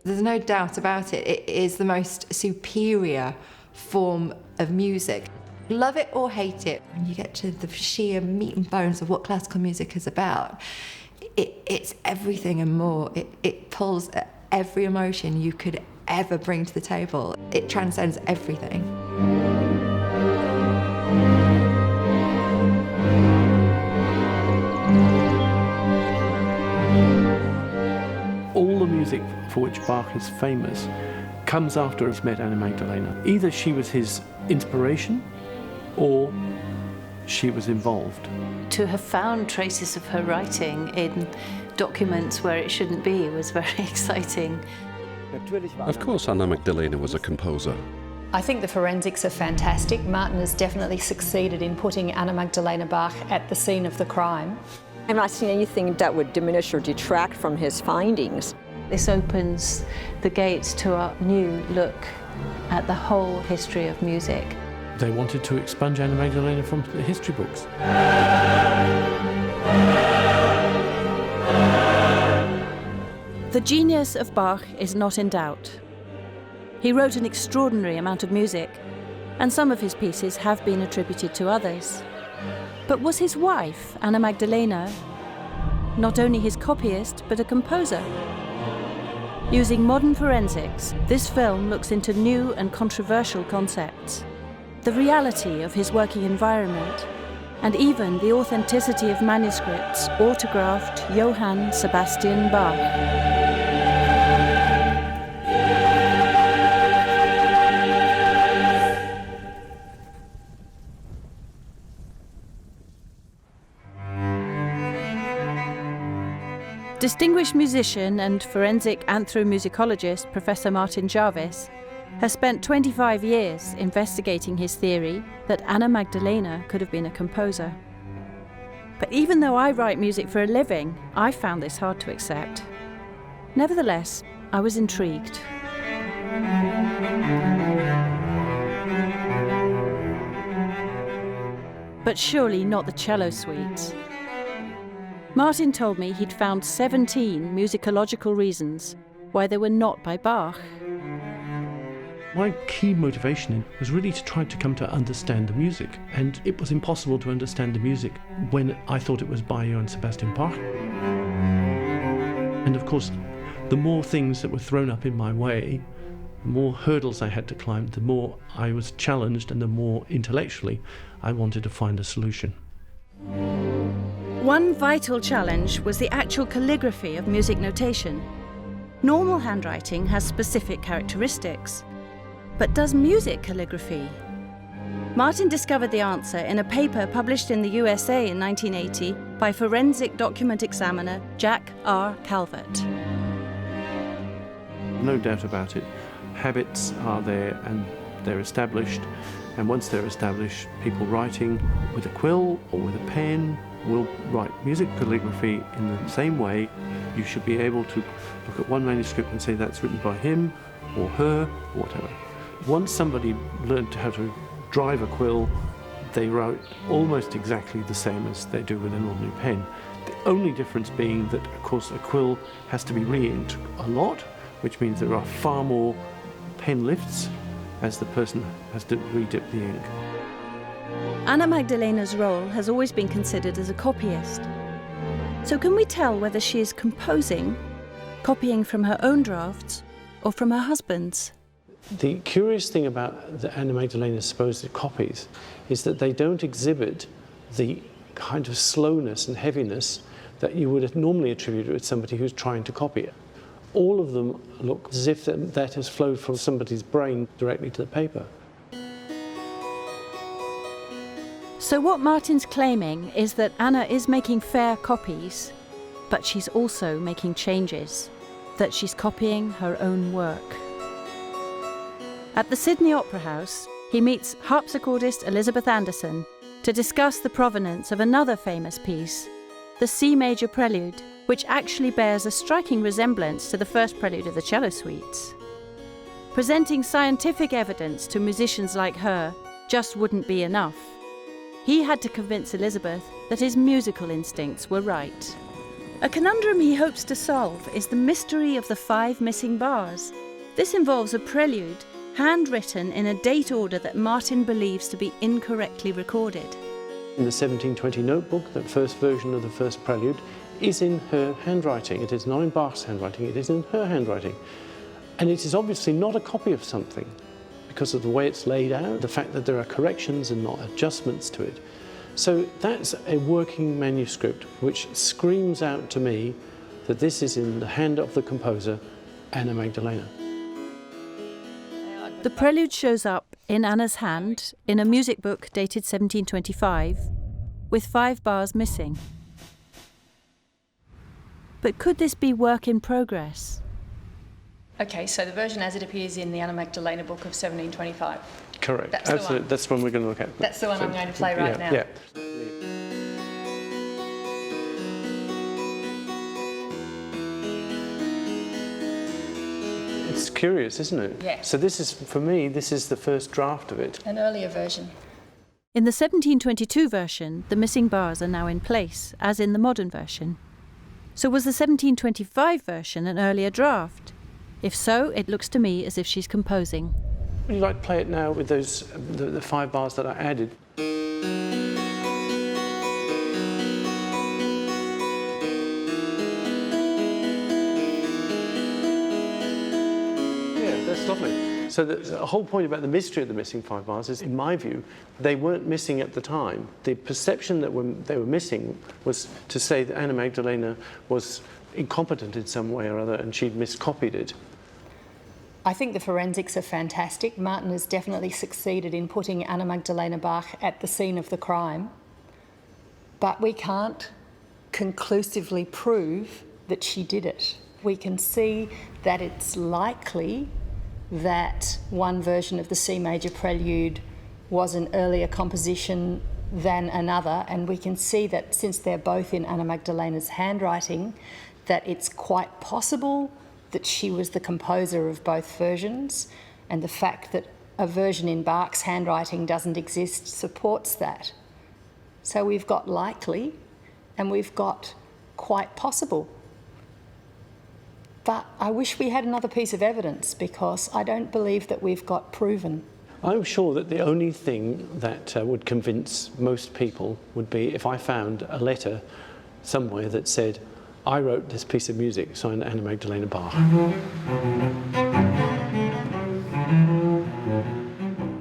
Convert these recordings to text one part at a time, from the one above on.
There's no doubt about it. It is the most superior form of music. Love it or hate it, when you get to the sheer meat and bones of what classical music is about, it's everything and more. It pulls at every emotion you could ever bring to the table. It transcends everything. All the music for which Bach is famous comes after he's met Anna Magdalena. Either she was his inspiration or she was involved. To have found traces of her writing in documents where it shouldn't be was very exciting. Of course Anna Magdalena was a composer. I think the forensics are fantastic. Martin has definitely succeeded in putting Anna Magdalena Bach at the scene of the crime. I'm not seeing anything that would diminish or detract from his findings. This opens the gates to a new look at the whole history of music. They wanted to expunge Anna Magdalena from the history books. The genius of Bach is not in doubt. He wrote an extraordinary amount of music, and some of his pieces have been attributed to others. But was his wife, Anna Magdalena, not only his copyist, but a composer? Using modern forensics, this film looks into new and controversial concepts, the reality of his working environment, and even the authenticity of manuscripts autographed Johann Sebastian Bach. Distinguished musician and forensic anthromusicologist Professor Martin Jarvis has spent 25 years investigating his theory that Anna Magdalena could have been a composer. But even though I write music for a living, I found this hard to accept. Nevertheless, I was intrigued. But surely not the cello suites. Martin told me he'd found 17 musicological reasons why they were not by Bach. My key motivation was really to try to come to understand the music, and it was impossible to understand the music when I thought it was by Johann Sebastian Bach. And of course, the more things that were thrown up in my way, the more hurdles I had to climb, the more I was challenged, and the more intellectually I wanted to find a solution. One vital challenge was the actual calligraphy of music notation. Normal handwriting has specific characteristics, but does music calligraphy? Martin discovered the answer in a paper published in the USA in 1980 by forensic document examiner Jack R. Calvert. No doubt about it, habits are there and they're established, and once they're established, people writing with a quill or with a pen will write music calligraphy in the same way. You should be able to look at one manuscript and say that's written by him or her or whatever. Once somebody learned how to drive a quill, they wrote almost exactly the same as they do with an ordinary pen. The only difference being that, of course, a quill has to be re-inked a lot, which means there are far more pen lifts as the person has to re-dip the ink. Anna Magdalena's role has always been considered as a copyist. So can we tell whether she is composing, copying from her own drafts, or from her husband's? The curious thing about the Anna Magdalena's supposed copies is that they don't exhibit the kind of slowness and heaviness that you would normally attribute to somebody who's trying to copy it. All of them look as if that has flowed from somebody's brain directly to the paper. So what Martin's claiming is that Anna is making fair copies, but she's also making changes, that she's copying her own work. At the Sydney Opera House, he meets harpsichordist Elizabeth Anderson to discuss the provenance of another famous piece, the C major prelude, which actually bears a striking resemblance to the first prelude of the cello suites. Presenting scientific evidence to musicians like her just wouldn't be enough. He had to convince Elizabeth that his musical instincts were right. A conundrum he hopes to solve is the mystery of the 5 missing bars. This involves a prelude, handwritten in a date order that Martin believes to be incorrectly recorded. In the 1720 notebook, the first version of the first prelude is in her handwriting. It is not in Bach's handwriting, it is in her handwriting. And it is obviously not a copy of something because of the way it's laid out, the fact that there are corrections and not adjustments to it. So that's a working manuscript which screams out to me that this is in the hand of the composer, Anna Magdalena. The prelude shows up in Anna's hand in a music book dated 1725, with 5 bars missing. But could this be work in progress? Okay, so the version as it appears in the Anna Magdalena book of 1725. Correct, That's the absolutely. one. That's one we're going to look at. That's the one I'm going to play right now. Yeah. It's curious, isn't it? Yeah. So this is, for me, this is the first draft of it. An earlier version. In the 1722 version, the missing bars are now in place, as in the modern version. So was the 1725 version an earlier draft? If so, it looks to me as if she's composing. Would you like to play it now with those the 5 bars that I added? Yeah, that's lovely. So the whole point about the mystery of the missing 5 bars is, in my view, they weren't missing at the time. The perception that they were missing was to say that Anna Magdalena was incompetent in some way or other and she'd miscopied it. I think the forensics are fantastic. Martin has definitely succeeded in putting Anna Magdalena Bach at the scene of the crime. But we can't conclusively prove that she did it. We can see that it's likely that one version of the C major prelude was an earlier composition than another, and we can see that since they're both in Anna Magdalena's handwriting, that it's quite possible that she was the composer of both versions, and the fact that a version in Bach's handwriting doesn't exist supports that. So we've got likely and we've got quite possible. But I wish we had another piece of evidence, because I don't believe that we've got proven. I'm sure that the only thing that would convince most people would be if I found a letter somewhere that said, I wrote this piece of music, signed Anna Magdalena Bach.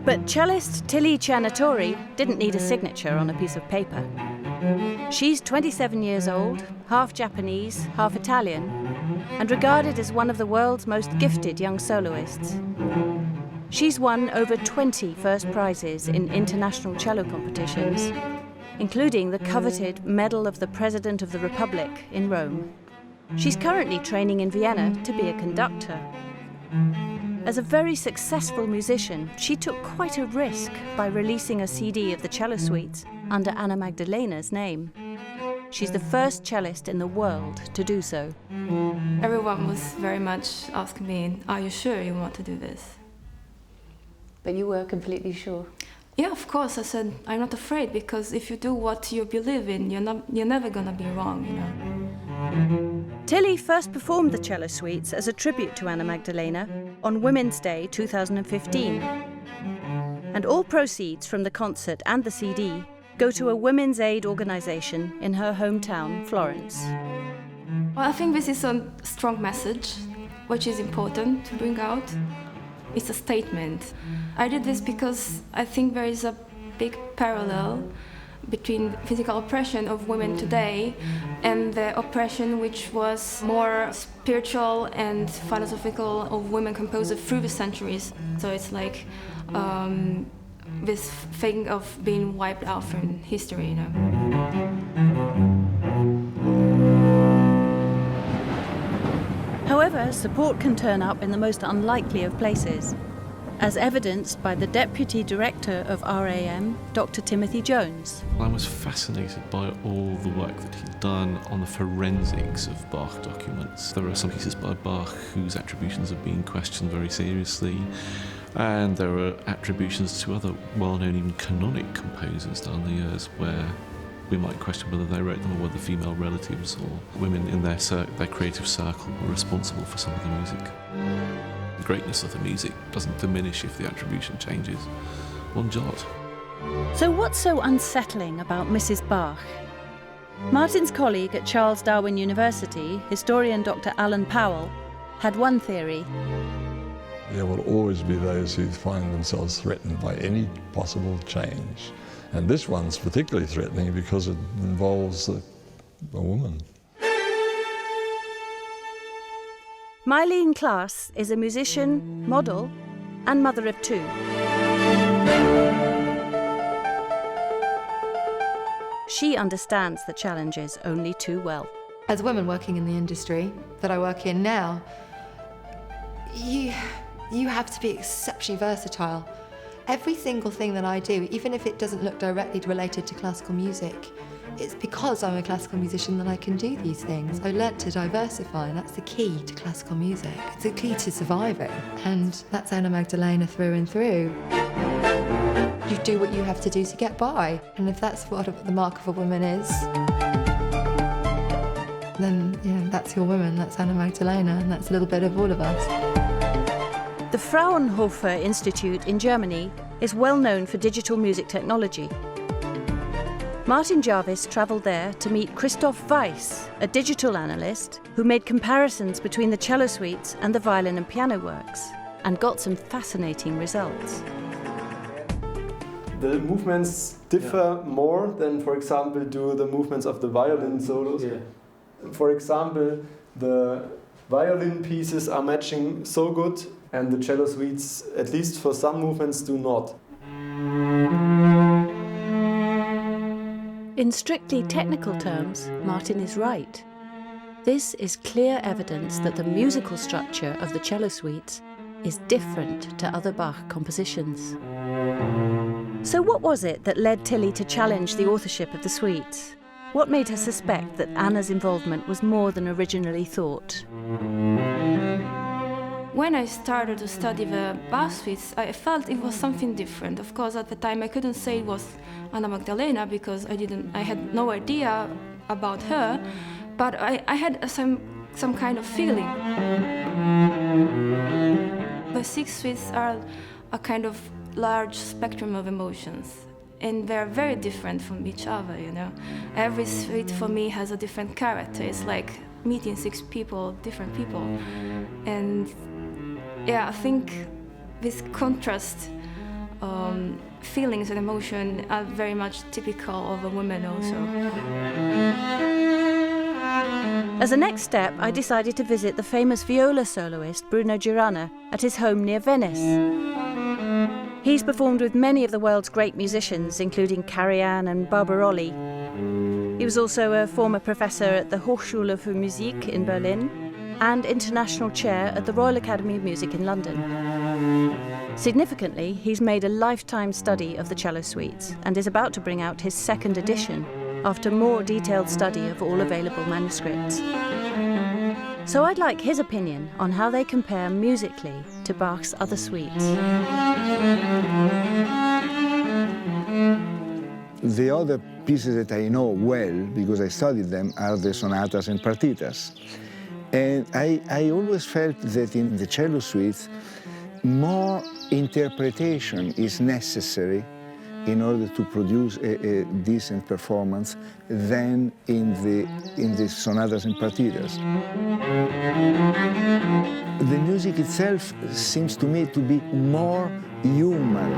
But cellist Tilly Cianatori didn't need a signature on a piece of paper. She's 27 years old, half Japanese, half Italian, and regarded as one of the world's most gifted young soloists. She's won over 20 first prizes in international cello competitions, including the coveted Medal of the President of the Republic in Rome. She's currently training in Vienna to be a conductor. As a very successful musician, she took quite a risk by releasing a CD of the cello suites under Anna Magdalena's name. She's the first cellist in the world to do so. Everyone was very much asking me, are you sure you want to do this? But you were completely sure? Yeah, of course. I said, I'm not afraid, because if you do what you believe in, you're never gonna be wrong, you know. Tilly first performed the cello suites as a tribute to Anna Magdalena on Women's Day 2015. And all proceeds from the concert and the CD go to a women's aid organisation in her hometown, Florence. Well, I think this is a strong message, which is important to bring out. It's a statement. I did this because I think there is a big parallel between physical oppression of women today and the oppression which was more spiritual and philosophical of women composers through the centuries. So it's like this thing of being wiped out from history, you know. However, support can turn up in the most unlikely of places, as evidenced by the Deputy Director of RAM, Dr. Timothy Jones. I was fascinated by all the work that he'd done on the forensics of Bach documents. There are some pieces by Bach whose attributions have been questioned very seriously, and there are attributions to other well-known, even canonic composers down the years where We might question whether they wrote them or whether female relatives or women in their creative circle were responsible for some of the music. The greatness of the music doesn't diminish if the attribution changes one jot. So what's so unsettling about Mrs. Bach? Martin's colleague at Charles Darwin University, historian Dr. Alan Powell, had one theory. There will always be those who find themselves threatened by any possible change. And this one's particularly threatening because it involves a woman. Mylene Klaas is a musician, model, and mother of two. She understands the challenges only too well. As a woman working in the industry that I work in now, you have to be exceptionally versatile. Every single thing that I do, even if it doesn't look directly related to classical music, it's because I'm a classical musician that I can do these things. I learnt to diversify, and that's the key to classical music. It's the key to surviving, and that's Anna Magdalena through and through. You do what you have to do to get by, and if that's what the mark of a woman is, then that's your woman, that's Anna Magdalena, and that's a little bit of all of us. The Fraunhofer Institute in Germany is well known for digital music technology. Martin Jarvis travelled there to meet Christoph Weiss, a digital analyst who made comparisons between the cello suites and the violin and piano works, and got some fascinating results. The movements differ more than, for example, do the movements of the violin solos. Yeah. For example, the violin pieces are matching so good, and the cello suites, at least for some movements, do not. In strictly technical terms, Martin is right. This is clear evidence that the musical structure of the cello suites is different to other Bach compositions. So what was it that led Tilly to challenge the authorship of the suites? What made her suspect that Anna's involvement was more than originally thought? When I started to study the Bach suites, I felt it was something different. Of course, at the time I couldn't say it was Anna Magdalena because I had no idea about her, but I had some kind of feeling. The 6 suites are a kind of large spectrum of emotions, and they're very different from each other, Every suite for me has a different character. It's like meeting 6 people, different people. And I think this contrast feelings and emotion are very much typical of a woman also. As a next step, I decided to visit the famous viola soloist Bruno Girana at his home near Venice. He's performed with many of the world's great musicians, including Karajan and Barbarolli. He was also a former professor at the Hochschule für Musik in Berlin and international chair at the Royal Academy of Music in London. Significantly, he's made a lifetime study of the cello suites and is about to bring out his 2nd edition after more detailed study of all available manuscripts. So I'd like his opinion on how they compare musically to Bach's other suites. The other pieces that I know well, because I studied them, are the sonatas and partitas. And I always felt that in the cello suites, more interpretation is necessary in order to produce a decent performance than in the sonatas and partitas. The music itself seems to me to be more human.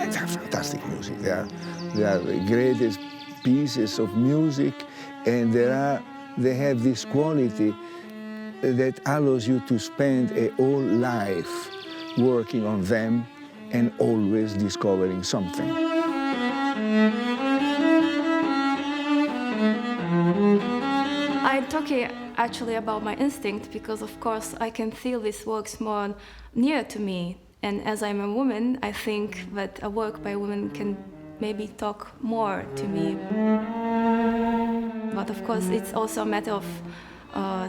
It's fantastic music. They are the greatest pieces of music, and they have this quality that allows you to spend a whole life working on them and always discovering something. I'm talking actually about my instinct because, of course, I can feel these works more near to me. And as I'm a woman, I think that a work by a woman can maybe talk more to me. But of course, it's also a matter of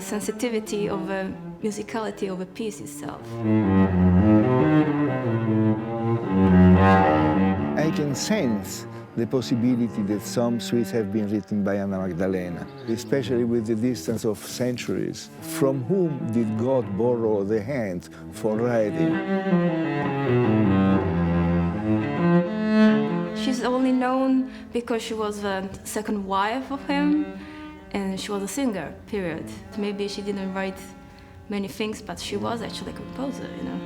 sensitivity of the musicality of a piece itself. transcends the possibility that some suites have been written by Anna Magdalena, especially with the distance of centuries. From whom did God borrow the hand for writing? She's only known because she was the second wife of him, and she was a singer, period. Maybe she didn't write many things, but she was actually a composer, you know.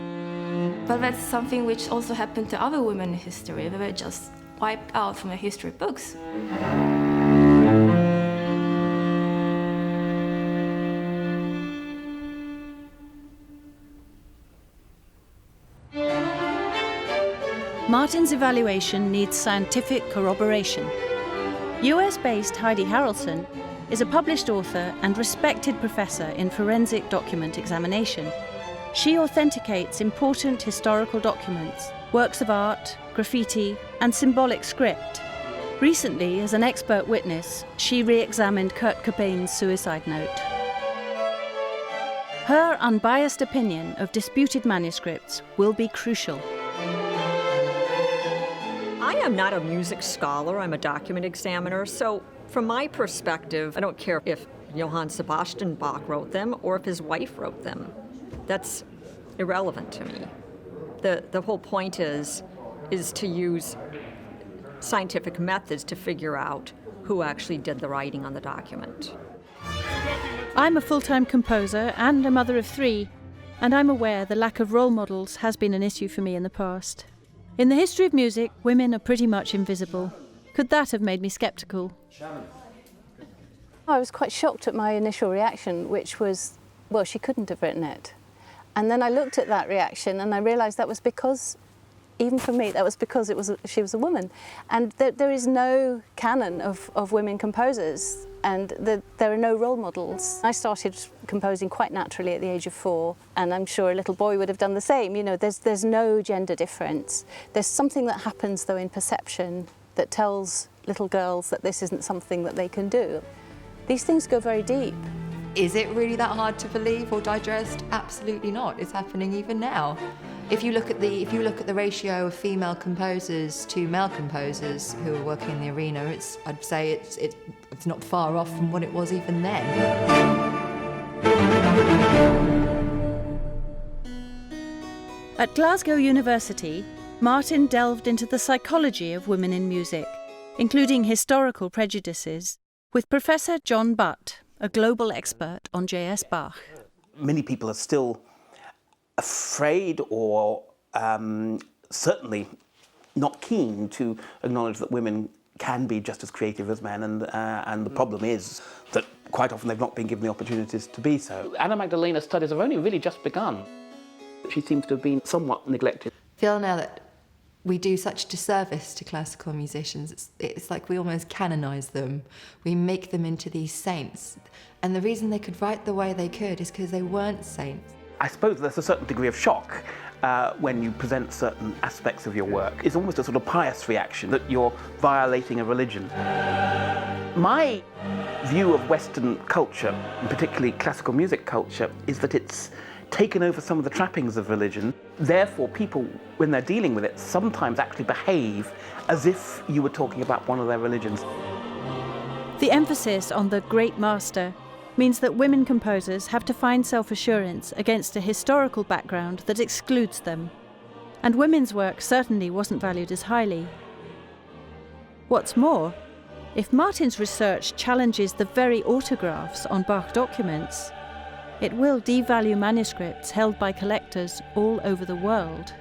But that's something which also happened to other women in history. They were just wiped out from the history books. Martin's evaluation needs scientific corroboration. US-based Heidi Harrelson is a published author and respected professor in forensic document examination. She authenticates important historical documents, works of art, graffiti, and symbolic script. Recently, as an expert witness, she re-examined Kurt Cobain's suicide note. Her unbiased opinion of disputed manuscripts will be crucial. I am not a music scholar, I'm a document examiner, so from my perspective, I don't care if Johann Sebastian Bach wrote them or if his wife wrote them. That's irrelevant to me. The whole point is to use scientific methods to figure out who actually did the writing on the document. I'm a full-time composer and a mother of 3, and I'm aware the lack of role models has been an issue for me in the past. In the history of music, women are pretty much invisible. Could that have made me sceptical? I was quite shocked at my initial reaction, which was, well, she couldn't have written it. And then I looked at that reaction and I realised that was because, even for me, that was because she was a woman. And there is no canon of women composers, and there are no role models. I started composing quite naturally at the age of 4, and I'm sure a little boy would have done the same. You know, there's no gender difference. There's something that happens, though, in perception that tells little girls that this isn't something that they can do. These things go very deep. Is it really that hard to believe or digest? Absolutely not. It's happening even now. If you look at the ratio of female composers to male composers who are working in the arena, I'd say it's not far off from what it was even then. At Glasgow University, Martin delved into the psychology of women in music, including historical prejudices, with Professor John Butt, a global expert on J.S. Bach. Many people are still afraid or certainly not keen to acknowledge that women can be just as creative as men, and the problem is that quite often they've not been given the opportunities to be so. Anna Magdalena's studies have only really just begun. She seems to have been somewhat neglected. I feel now that we do such disservice to classical musicians. It's like we almost canonise them. We make them into these saints. And the reason they could write the way they could is because they weren't saints. I suppose there's a certain degree of shock when you present certain aspects of your work. It's almost a sort of pious reaction that you're violating a religion. My view of Western culture, and particularly classical music culture, is that it's taken over some of the trappings of religion. Therefore, people, when they're dealing with it, sometimes actually behave as if you were talking about one of their religions. The emphasis on the great master means that women composers have to find self-assurance against a historical background that excludes them. And women's work certainly wasn't valued as highly. What's more, if Martin's research challenges the very autographs on Bach documents, it will devalue manuscripts held by collectors all over the world.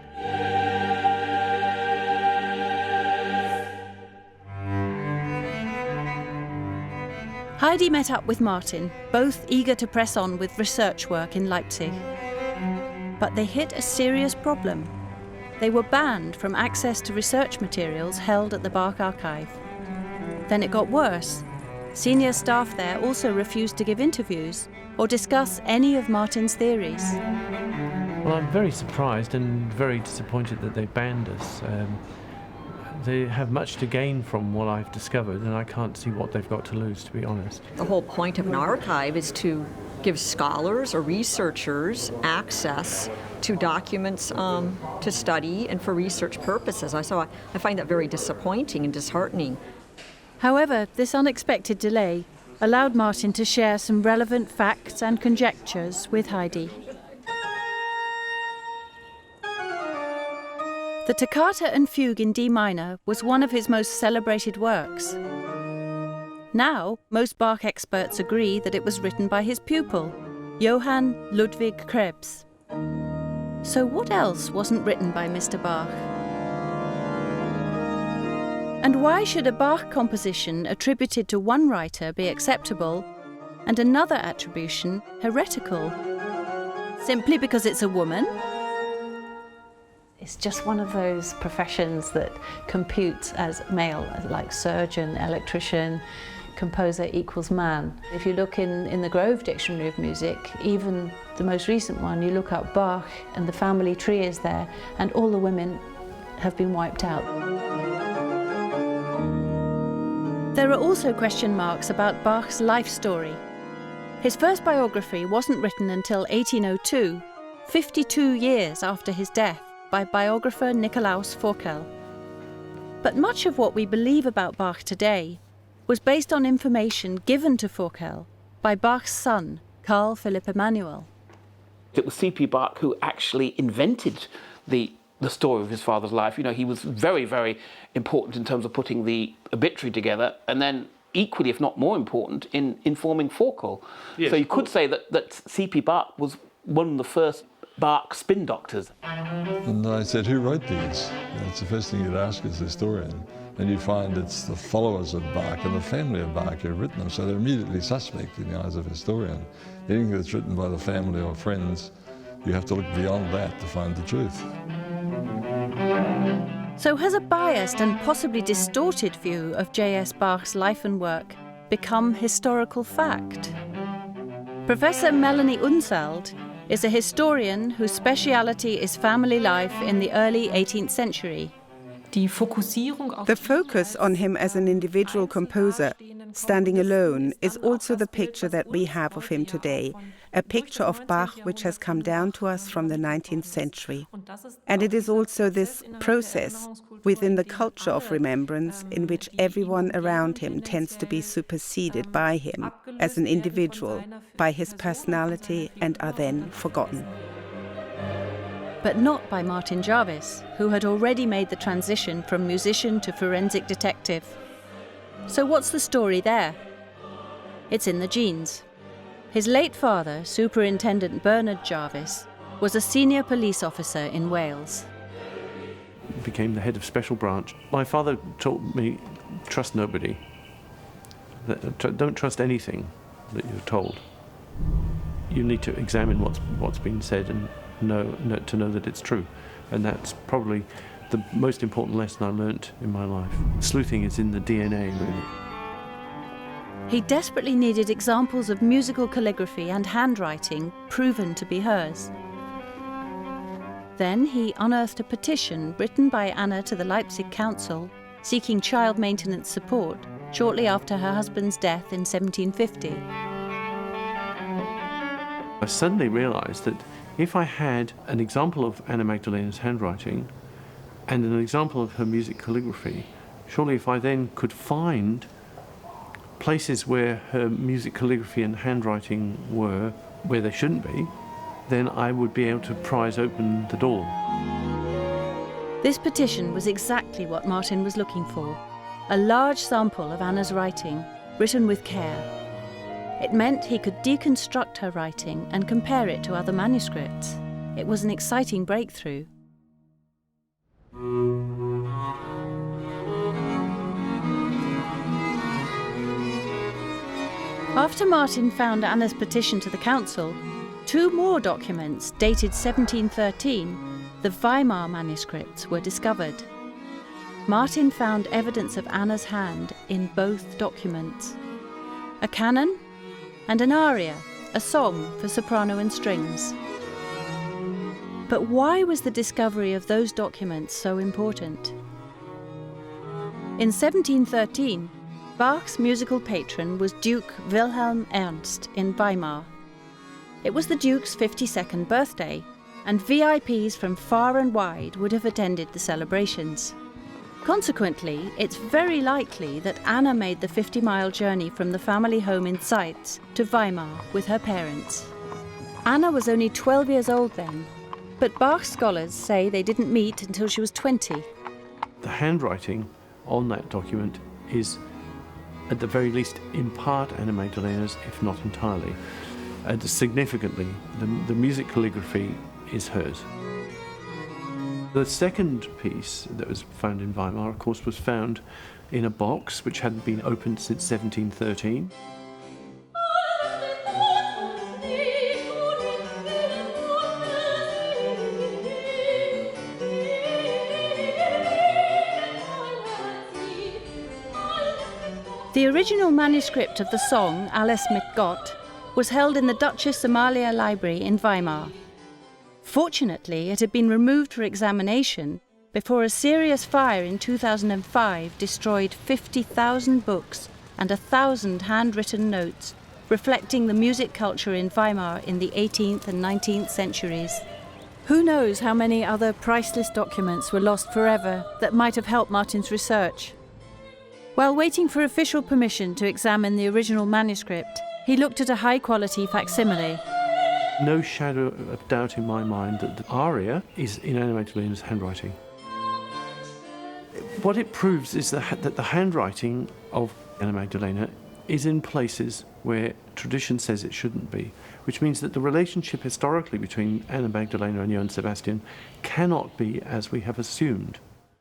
Heidi met up with Martin, both eager to press on with research work in Leipzig. But they hit a serious problem. They were banned from access to research materials held at the Bach archive. Then it got worse. Senior staff there also refused to give interviews or discuss any of Martin's theories. Well, I'm very surprised and very disappointed that they banned us. They have much to gain from what I've discovered, and I can't see what they've got to lose, to be honest. The whole point of an archive is to give scholars or researchers access to documents to study and for research purposes. So I find that very disappointing and disheartening. However, this unexpected delay allowed Martin to share some relevant facts and conjectures with Heidi. The Toccata and Fugue in D minor was one of his most celebrated works. Now, most Bach experts agree that it was written by his pupil, Johann Ludwig Krebs. So what else wasn't written by Mr. Bach? And why should a Bach composition attributed to one writer be acceptable and another attribution heretical? Simply because it's a woman? It's just one of those professions that compute as male, like surgeon, electrician, composer equals man. If you look in the Grove Dictionary of Music, even the most recent one, you look up Bach and the family tree is there, and all the women have been wiped out. There are also question marks about Bach's life story. His first biography wasn't written until 1802, 52 years after his death, by biographer Nikolaus Forkel. But much of what we believe about Bach today was based on information given to Forkel by Bach's son, Carl Philipp Emanuel. It was C.P. Bach who actually invented the story of his father's life. You know, he was very, very important in terms of putting the obituary together, and then equally, if not more important, in informing Forkel. Yes, so you could say that C.P. Bach was one of the first Bach spin doctors. And I said, who wrote these? That's the first thing you'd ask as a historian. And you find it's the followers of Bach and the family of Bach who've written them, so they're immediately suspect in the eyes of a historian. Anything that's written by the family or friends, you have to look beyond that to find the truth. So has a biased and possibly distorted view of J.S. Bach's life and work become historical fact? Professor Melanie Unseld is a historian whose speciality is family life in the early 18th century. The focus on him as an individual composer, standing alone, is also the picture that we have of him today, a picture of Bach which has come down to us from the 19th century. And it is also this process within the culture of remembrance in which everyone around him tends to be superseded by him as an individual, by his personality, and are then forgotten. But not by Martin Jarvis, who had already made the transition from musician to forensic detective. So what's the story there? It's in the genes. His late father, Superintendent Bernard Jarvis, was a senior police officer in Wales. Became the head of special branch. My father taught me, trust nobody. Don't trust anything that you're told. You need to examine what's been said and to know that it's true. And that's probably the most important lesson I learnt in my life. Sleuthing is in the DNA, really. He desperately needed examples of musical calligraphy and handwriting proven to be hers. Then he unearthed a petition written by Anna to the Leipzig Council seeking child maintenance support shortly after her husband's death in 1750. I suddenly realised that if I had an example of Anna Magdalena's handwriting and an example of her music calligraphy, surely if I then could find places where her music calligraphy and handwriting were where they shouldn't be, then I would be able to prise open the door. This petition was exactly what Martin was looking for, a large sample of Anna's writing, written with care. It meant he could deconstruct her writing and compare it to other manuscripts. It was an exciting breakthrough. After Martin found Anna's petition to the council, two more documents dated 1713, the Weimar manuscripts, were discovered. Martin found evidence of Anna's hand in both documents. A canon and an aria, a song for soprano and strings. But why was the discovery of those documents so important? In 1713, Bach's musical patron was Duke Wilhelm Ernst in Weimar. It was the Duke's 52nd birthday, and VIPs from far and wide would have attended the celebrations. Consequently, it's very likely that Anna made the 50-mile journey from the family home in Zeitz to Weimar with her parents. Anna was only 12 years old then, but Bach scholars say they didn't meet until she was 20. The handwriting on that document is, at the very least, in part Anna Magdalena's, if not entirely. And significantly, the music calligraphy is hers. The second piece that was found in Weimar, of course, was found in a box which hadn't been opened since 1713. The original manuscript of the song Alles mit Gott was held in the Duchess Amalia Library in Weimar. Fortunately, it had been removed for examination before a serious fire in 2005 destroyed 50,000 books and 1,000 handwritten notes reflecting the music culture in Weimar in the 18th and 19th centuries. Who knows how many other priceless documents were lost forever that might have helped Martin's research. While waiting for official permission to examine the original manuscript, he looked at a high-quality facsimile. No shadow of doubt in my mind that the aria is in Anna Magdalena's handwriting. What it proves is that the handwriting of Anna Magdalena is in places where tradition says it shouldn't be, which means that the relationship historically between Anna Magdalena and Johann Sebastian cannot be as we have assumed.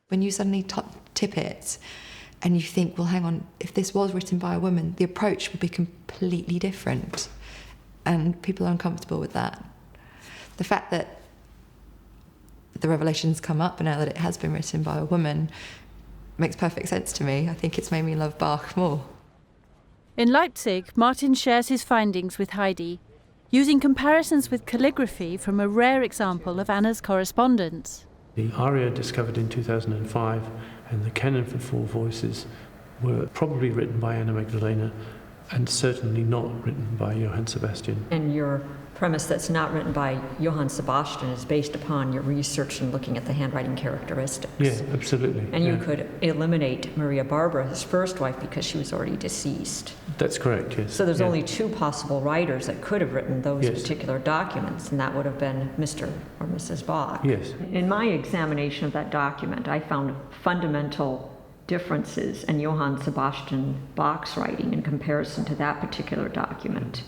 When you suddenly tip it and you think, well, hang on, if this was written by a woman, the approach would be completely different. And people are uncomfortable with that. The fact that the revelations come up now that it has been written by a woman makes perfect sense to me. I think it's made me love Bach more. In Leipzig, Martin shares his findings with Heidi, using comparisons with calligraphy from a rare example of Anna's correspondence. The aria discovered in 2005 and the canon for four voices were probably written by Anna Magdalena and certainly not written by Johann Sebastian. And your premise that's not written by Johann Sebastian is based upon your research and looking at the handwriting characteristics. Yeah, absolutely. And you yeah. could eliminate Maria Barbara, his first wife, because she was already deceased. That's correct, yes. So there's yeah. only two possible writers that could have written those yes. particular documents, and that would have been Mr. or Mrs. Bach. Yes. In my examination of that document, I found fundamental differences in Johann Sebastian Bach's writing in comparison to that particular document.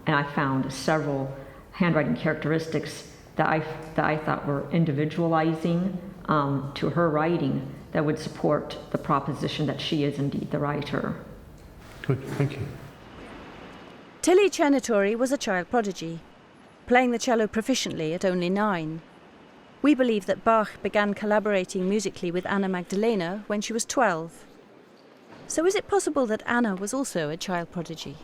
And I found several handwriting characteristics that I thought were individualizing to her writing that would support the proposition that she is indeed the writer. Good, thank you. Tilly Cenetori was a child prodigy, playing the cello proficiently at only 9. We believe that Bach began collaborating musically with Anna Magdalena when she was 12. So is it possible that Anna was also a child prodigy?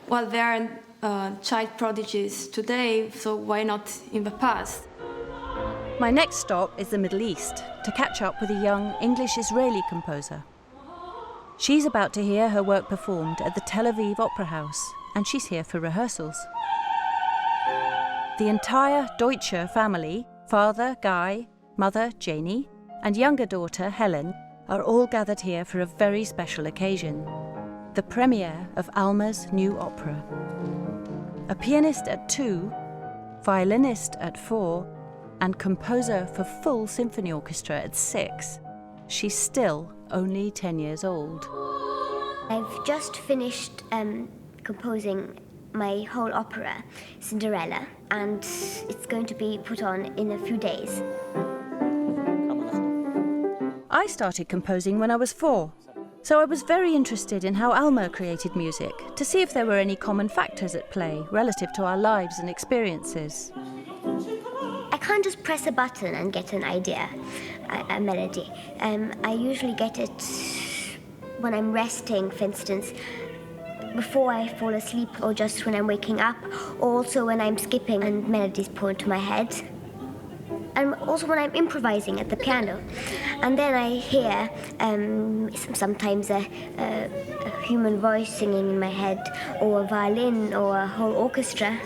Well, there are child prodigies today, so why not in the past? My next stop is the Middle East, to catch up with a young English-Israeli composer. She's about to hear her work performed at the Tel Aviv Opera House, and she's here for rehearsals. The entire Deutscher family, father Guy, mother Janie, and younger daughter Helen, are all gathered here for a very special occasion, the premiere of Alma's new opera. A pianist at 2, violinist at 4, and composer for full symphony orchestra at 6, she's still only 10 years old. I've just finished composing my whole opera, Cinderella, and it's going to be put on in a few days. I started composing when I was 4, so I was very interested in how Alma created music, to see if there were any common factors at play relative to our lives and experiences. I can't just press a button and get an idea, a melody. I usually get it when I'm resting, for instance, before I fall asleep, or just when I'm waking up, or also when I'm skipping and melodies pour into my head. and also when I'm improvising at the piano. And then I hear sometimes a human voice singing in my head, or a violin, or a whole orchestra.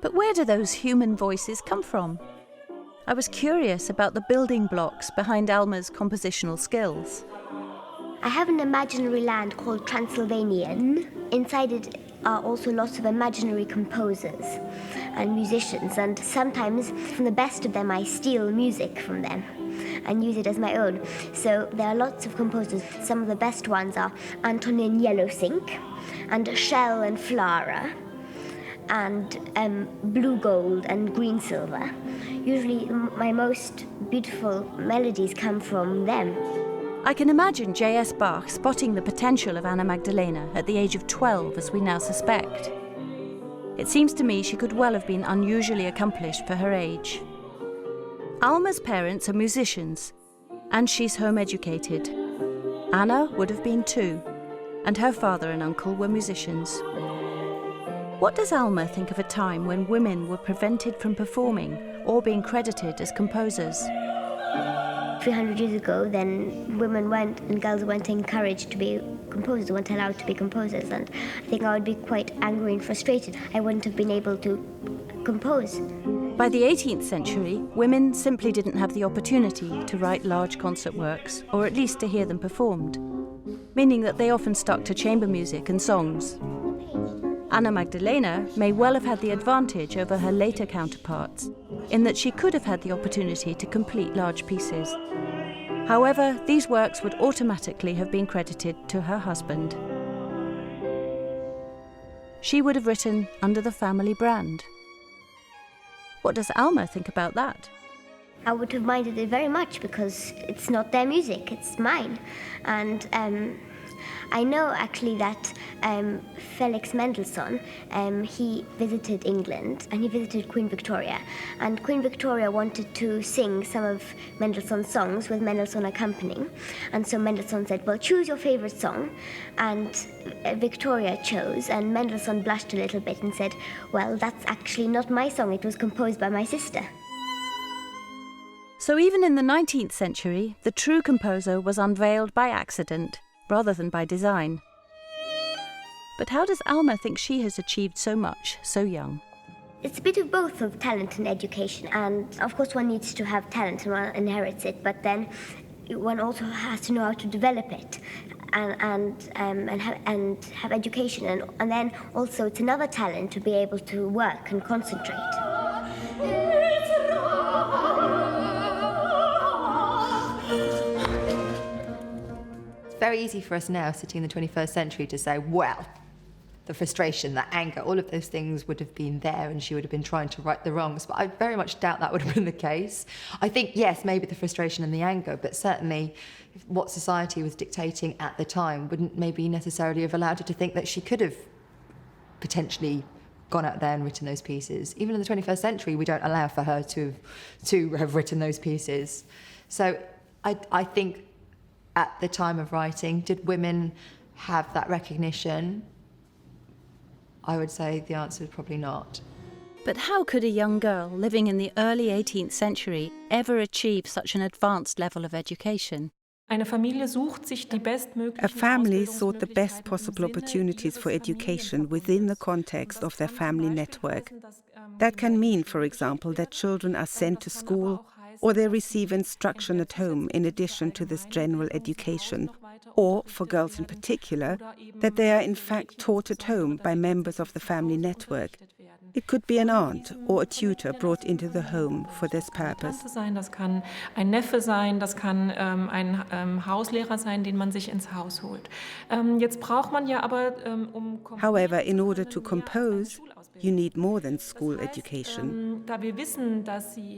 But where do those human voices come from? I was curious about the building blocks behind Alma's compositional skills. I have an imaginary land called Transylvanian. Inside it are also lots of imaginary composers and musicians, and sometimes from the best of them I steal music from them and use it as my own. So there are lots of composers. Some of the best ones are Antonin Yellowsink and Shell and Flara and Blue Gold and Green Silver. Usually my most beautiful melodies come from them. I can imagine J.S. Bach spotting the potential of Anna Magdalena at the age of 12, as we now suspect. It seems to me she could well have been unusually accomplished for her age. Alma's parents are musicians, and she's home-educated. Anna would have been too, and her father and uncle were musicians. What does Alma think of a time when women were prevented from performing or being credited as composers? 300 years ago, then women weren't and girls weren't encouraged to be composers, weren't allowed to be composers, and I think I would be quite angry and frustrated. I wouldn't have been able to compose. By the 18th century, women simply didn't have the opportunity to write large concert works, or at least to hear them performed, meaning that they often stuck to chamber music and songs. Anna Magdalena may well have had the advantage over her later counterparts, in that she could have had the opportunity to complete large pieces. However, these works would automatically have been credited to her husband. She would have written under the family brand. What does Alma think about that? I would have minded it very much because it's not their music, it's mine. And I know actually that Felix Mendelssohn, he visited England and he visited Queen Victoria. And Queen Victoria wanted to sing some of Mendelssohn's songs with Mendelssohn accompanying. And so Mendelssohn said, well, choose your favorite song. And Victoria chose, and Mendelssohn blushed a little bit and said, well, that's actually not my song, it was composed by my sister. So even in the 19th century, the true composer was unveiled by accident, rather than by design. But how does Alma think she has achieved so much so young? It's a bit of both of talent and education, and of course one needs to have talent and one inherits it, but then one also has to know how to develop it and have education, and then also it's another talent to be able to work and concentrate. Very easy for us now, sitting in the 21st century, to say, well, the frustration, the anger, all of those things would have been there and she would have been trying to right the wrongs. But I very much doubt that would have been the case. I think, yes, maybe the frustration and the anger, but certainly what society was dictating at the time wouldn't maybe necessarily have allowed her to think that she could have potentially gone out there and written those pieces. Even in the 21st century, we don't allow for her to have written those pieces. So I think at the time of writing, did women have that recognition? I would say the answer is probably not. But how could a young girl living in the early 18th century ever achieve such an advanced level of education? A family sought the best possible opportunities for education within the context of their family network. That can mean, for example, that children are sent to school or they receive instruction at home in addition to this general education, or, for girls in particular, that they are in fact taught at home by members of the family network. It could be an aunt or a tutor brought into the home for this purpose. Das kann ein Neffe sein, das kann ein Hauslehrer sein, den man sich ins Haus holt. Jetzt braucht man ja aber, However, in order to compose, you need more than school education.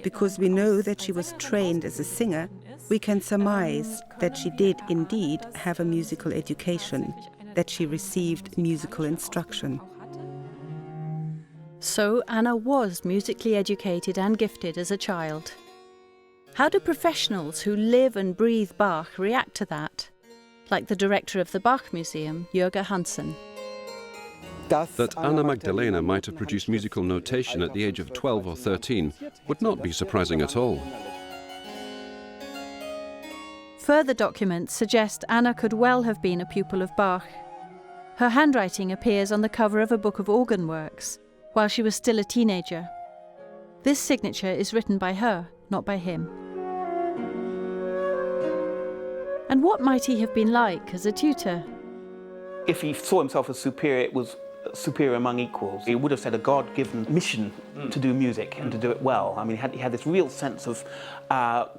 Because we know that she was trained as a singer, we can surmise that she did indeed have a musical education, that she received musical instruction. So Anna was musically educated and gifted as a child. How do professionals who live and breathe Bach react to that? Like the director of the Bach Museum, Jürgen Hansen. That Anna Magdalena might have produced musical notation at the age of 12 or 13 would not be surprising at all. Further documents suggest Anna could well have been a pupil of Bach. Her handwriting appears on the cover of a book of organ works, while she was still a teenager. This signature is written by her, not by him. And what might he have been like as a tutor? If he saw himself as superior, it was superior among equals. He would have said a God-given mission to do music and to do it well. I mean, he had this real sense of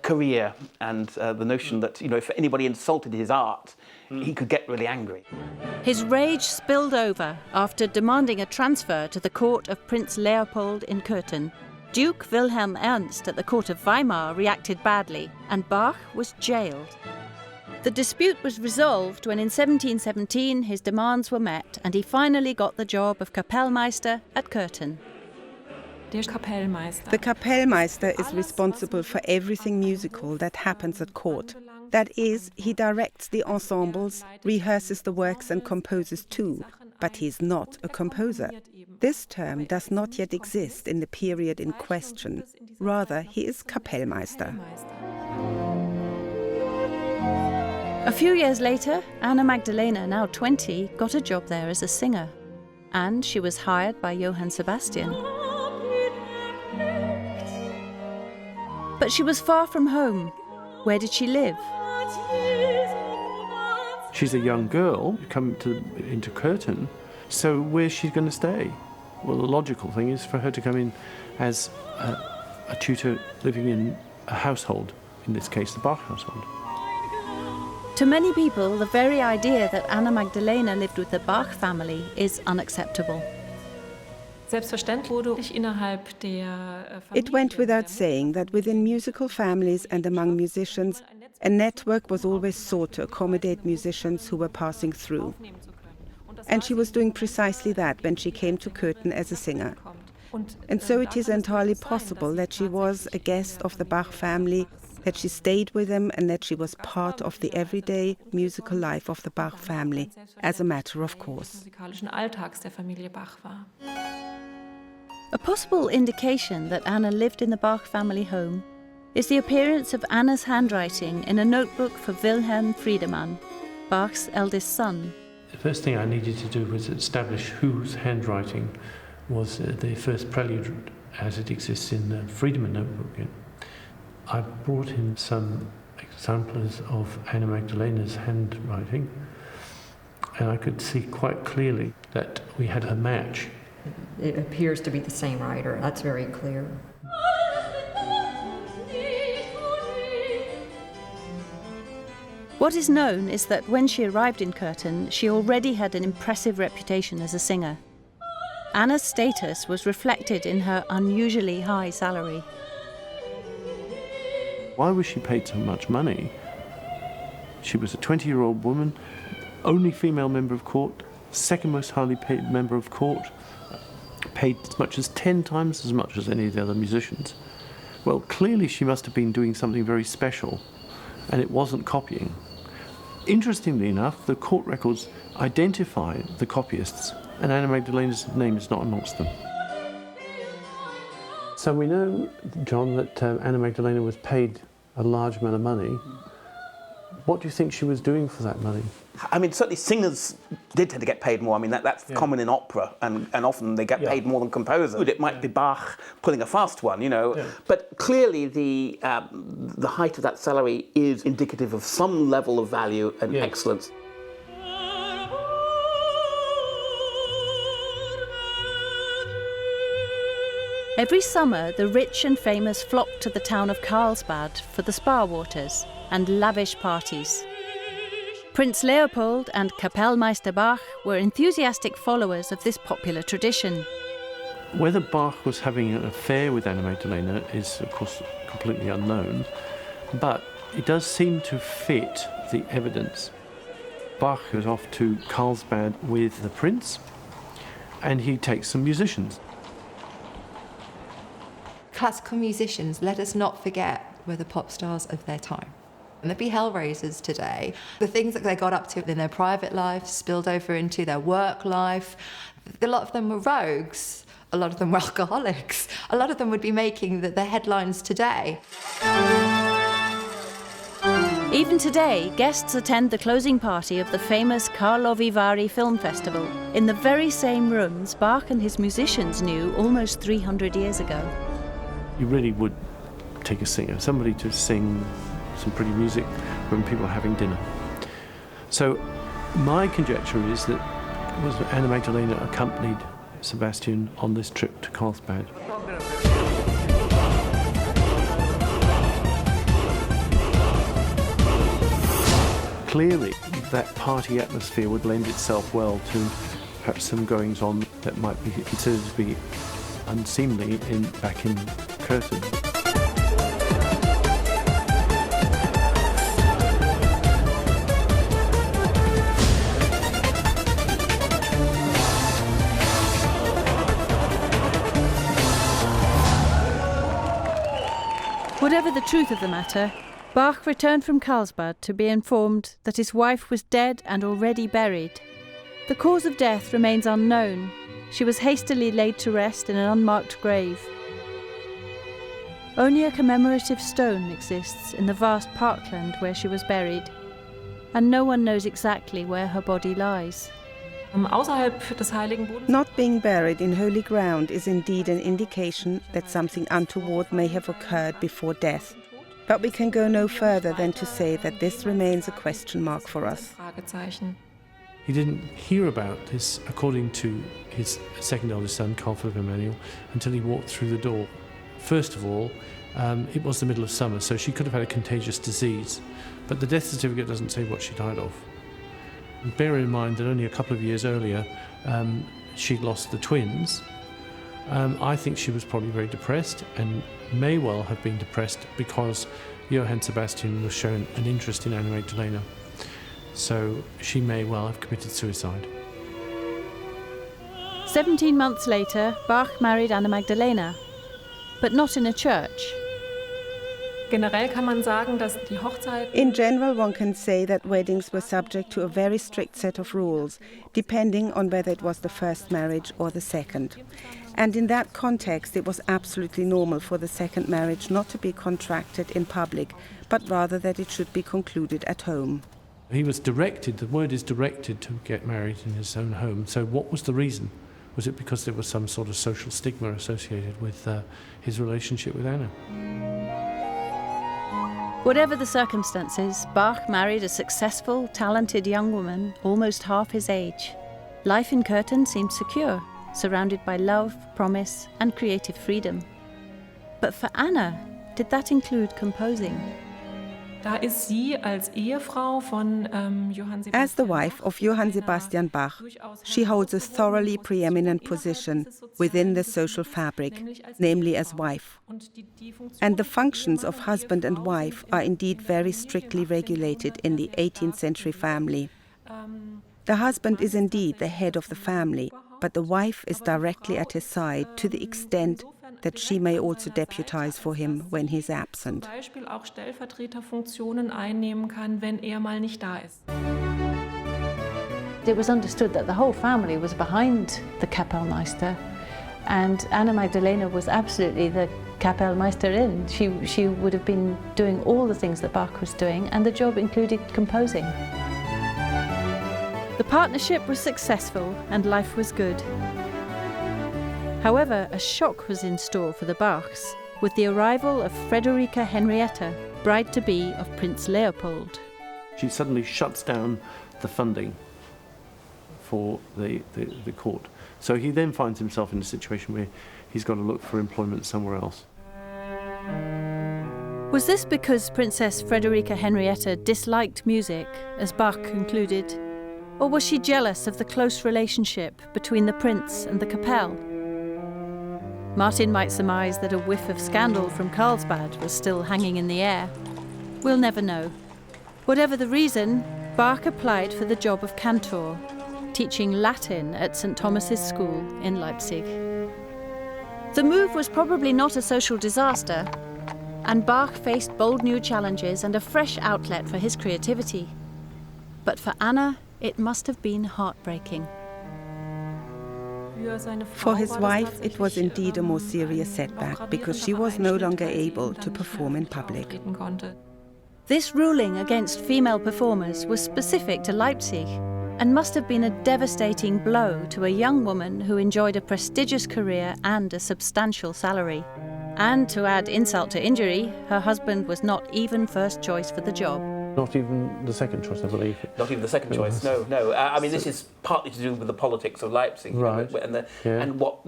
career and the notion that, you know, if anybody insulted his art, he could get really angry. His rage spilled over after demanding a transfer to the court of Prince Leopold in Köthen. Duke Wilhelm Ernst at the court of Weimar reacted badly, and Bach was jailed. The dispute was resolved when in 1717 his demands were met and he finally got the job of Kapellmeister at Köthen. The Kapellmeister is responsible for everything musical that happens at court. That is, he directs the ensembles, rehearses the works and composes too, but he is not a composer. This term does not yet exist in the period in question. Rather, he is Kapellmeister. A few years later, Anna Magdalena, now 20, got a job there as a singer. And she was hired by Johann Sebastian. But she was far from home. Where did she live? She's a young girl coming into Köthen, so where's she going to stay? Well, the logical thing is for her to come in as a tutor living in a household, in this case the Bach household. To many people, the very idea that Anna Magdalena lived with the Bach family is unacceptable. It went without saying that within musical families and among musicians, a network was always sought to accommodate musicians who were passing through. And she was doing precisely that when she came to Köthen as a singer. And so it is entirely possible that she was a guest of the Bach family, that she stayed with them and that she was part of the everyday musical life of the Bach family, as a matter of course. A possible indication that Anna lived in the Bach family home is the appearance of Anna's handwriting in a notebook for Wilhelm Friedemann, Bach's eldest son. The first thing I needed to do was establish whose handwriting was the first prelude as it exists in the Friedemann notebook. I brought in some examples of Anna Magdalena's handwriting, and I could see quite clearly that we had a match. It appears to be the same writer, that's very clear. What is known is that when she arrived in Köthen, she already had an impressive reputation as a singer. Anna's status was reflected in her unusually high salary. Why was she paid so much money? She was a 20-year-old woman, only female member of court, second most highly paid member of court, paid as much as 10 times as much as any of the other musicians. Well, clearly she must have been doing something very special, and it wasn't copying. Interestingly enough, the court records identify the copyists, and Anna Magdalena's name is not amongst them. So we know, John, that Anna Magdalena was paid a large amount of money. What do you think she was doing for that money? I mean, certainly singers did tend to get paid more. I mean, that's common in opera, and often they get paid more than composers. It might be Bach pulling a fast one, you know. Yeah. But clearly the height of that salary is indicative of some level of value and excellence. Every summer, the rich and famous flocked to the town of Karlsbad for the spa waters and lavish parties. Prince Leopold and Kapellmeister Bach were enthusiastic followers of this popular tradition. Whether Bach was having an affair with Anna Magdalena is, of course, completely unknown, but it does seem to fit the evidence. Bach goes off to Karlsbad with the prince, and he takes some musicians. Classical musicians, let us not forget, were the pop stars of their time. And there'd be hellraisers today. The things that they got up to in their private life spilled over into their work life. A lot of them were rogues. A lot of them were alcoholics. A lot of them would be making the headlines today. Even today, guests attend the closing party of the famous Karlovy Vary Film Festival in the very same rooms Bach and his musicians knew almost 300 years ago. You really would take a singer, somebody to sing some pretty music when people are having dinner. So my conjecture is that was Anna Magdalena accompanied Sebastian on this trip to Carlsbad. Clearly, that party atmosphere would lend itself well to perhaps some goings-on that might be considered to be unseemly back in Curtin. Whatever the truth of the matter, Bach returned from Carlsbad to be informed that his wife was dead and already buried. The cause of death remains unknown. She was hastily laid to rest in an unmarked grave. Only a commemorative stone exists in the vast parkland where she was buried, and no one knows exactly where her body lies. Not being buried in holy ground is indeed an indication that something untoward may have occurred before death. But we can go no further than to say that this remains a question mark for us. He didn't hear about this, according to his second eldest son, Carl Philipp Emanuel, until he walked through the door. First of all, it was the middle of summer, so she could have had a contagious disease, but the death certificate doesn't say what she died of. And bear in mind that only a couple of years earlier, she lost the twins. I think she was probably very depressed and may well have been depressed because Johann Sebastian was shown an interest in Anna Magdalena. So she may well have committed suicide. 17 months later, Bach married Anna Magdalena, but not in a church. In general, one can say that weddings were subject to a very strict set of rules, depending on whether it was the first marriage or the second. And in that context, it was absolutely normal for the second marriage not to be contracted in public, but rather that it should be concluded at home. He was directed, the word is directed, to get married in his own home. So what was the reason? Was it because there was some sort of social stigma associated with his relationship with Anna? Whatever the circumstances, Bach married a successful, talented young woman, almost half his age. Life in Curtin seemed secure, surrounded by love, promise, and creative freedom. But for Anna, did that include composing? As the wife of Johann Sebastian Bach, she holds a thoroughly preeminent position within the social fabric, namely as wife. And the functions of husband and wife are indeed very strictly regulated in the 18th century family. The husband is indeed the head of the family, but the wife is directly at his side to the extent that she may also deputize for him when he's absent. It was understood that the whole family was behind the Kapellmeister, and Anna Magdalena was absolutely the Kapellmeisterin. She would have been doing all the things that Bach was doing, and the job included composing. The partnership was successful and life was good. However, a shock was in store for the Bachs with the arrival of Friederike Henrietta, bride-to-be of Prince Leopold. She suddenly shuts down the funding for the court. So he then finds himself in a situation where he's got to look for employment somewhere else. Was this because Princess Friederike Henrietta disliked music, as Bach concluded? Or was she jealous of the close relationship between the prince and the Kapelle? Martin might surmise that a whiff of scandal from Carlsbad was still hanging in the air. We'll never know. Whatever the reason, Bach applied for the job of cantor, teaching Latin at St. Thomas's School in Leipzig. The move was probably not a social disaster. and Bach faced bold new challenges and a fresh outlet for his creativity. But for Anna, it must have been heartbreaking. For his wife, it was indeed a more serious setback because she was no longer able to perform in public. This ruling against female performers was specific to Leipzig and must have been a devastating blow to a young woman who enjoyed a prestigious career and a substantial salary. And to add insult to injury, her husband was not even first choice for the job. Not even the second choice, I believe. Not even the second choice, no. I mean, this is partly to do with the politics of Leipzig, right. And what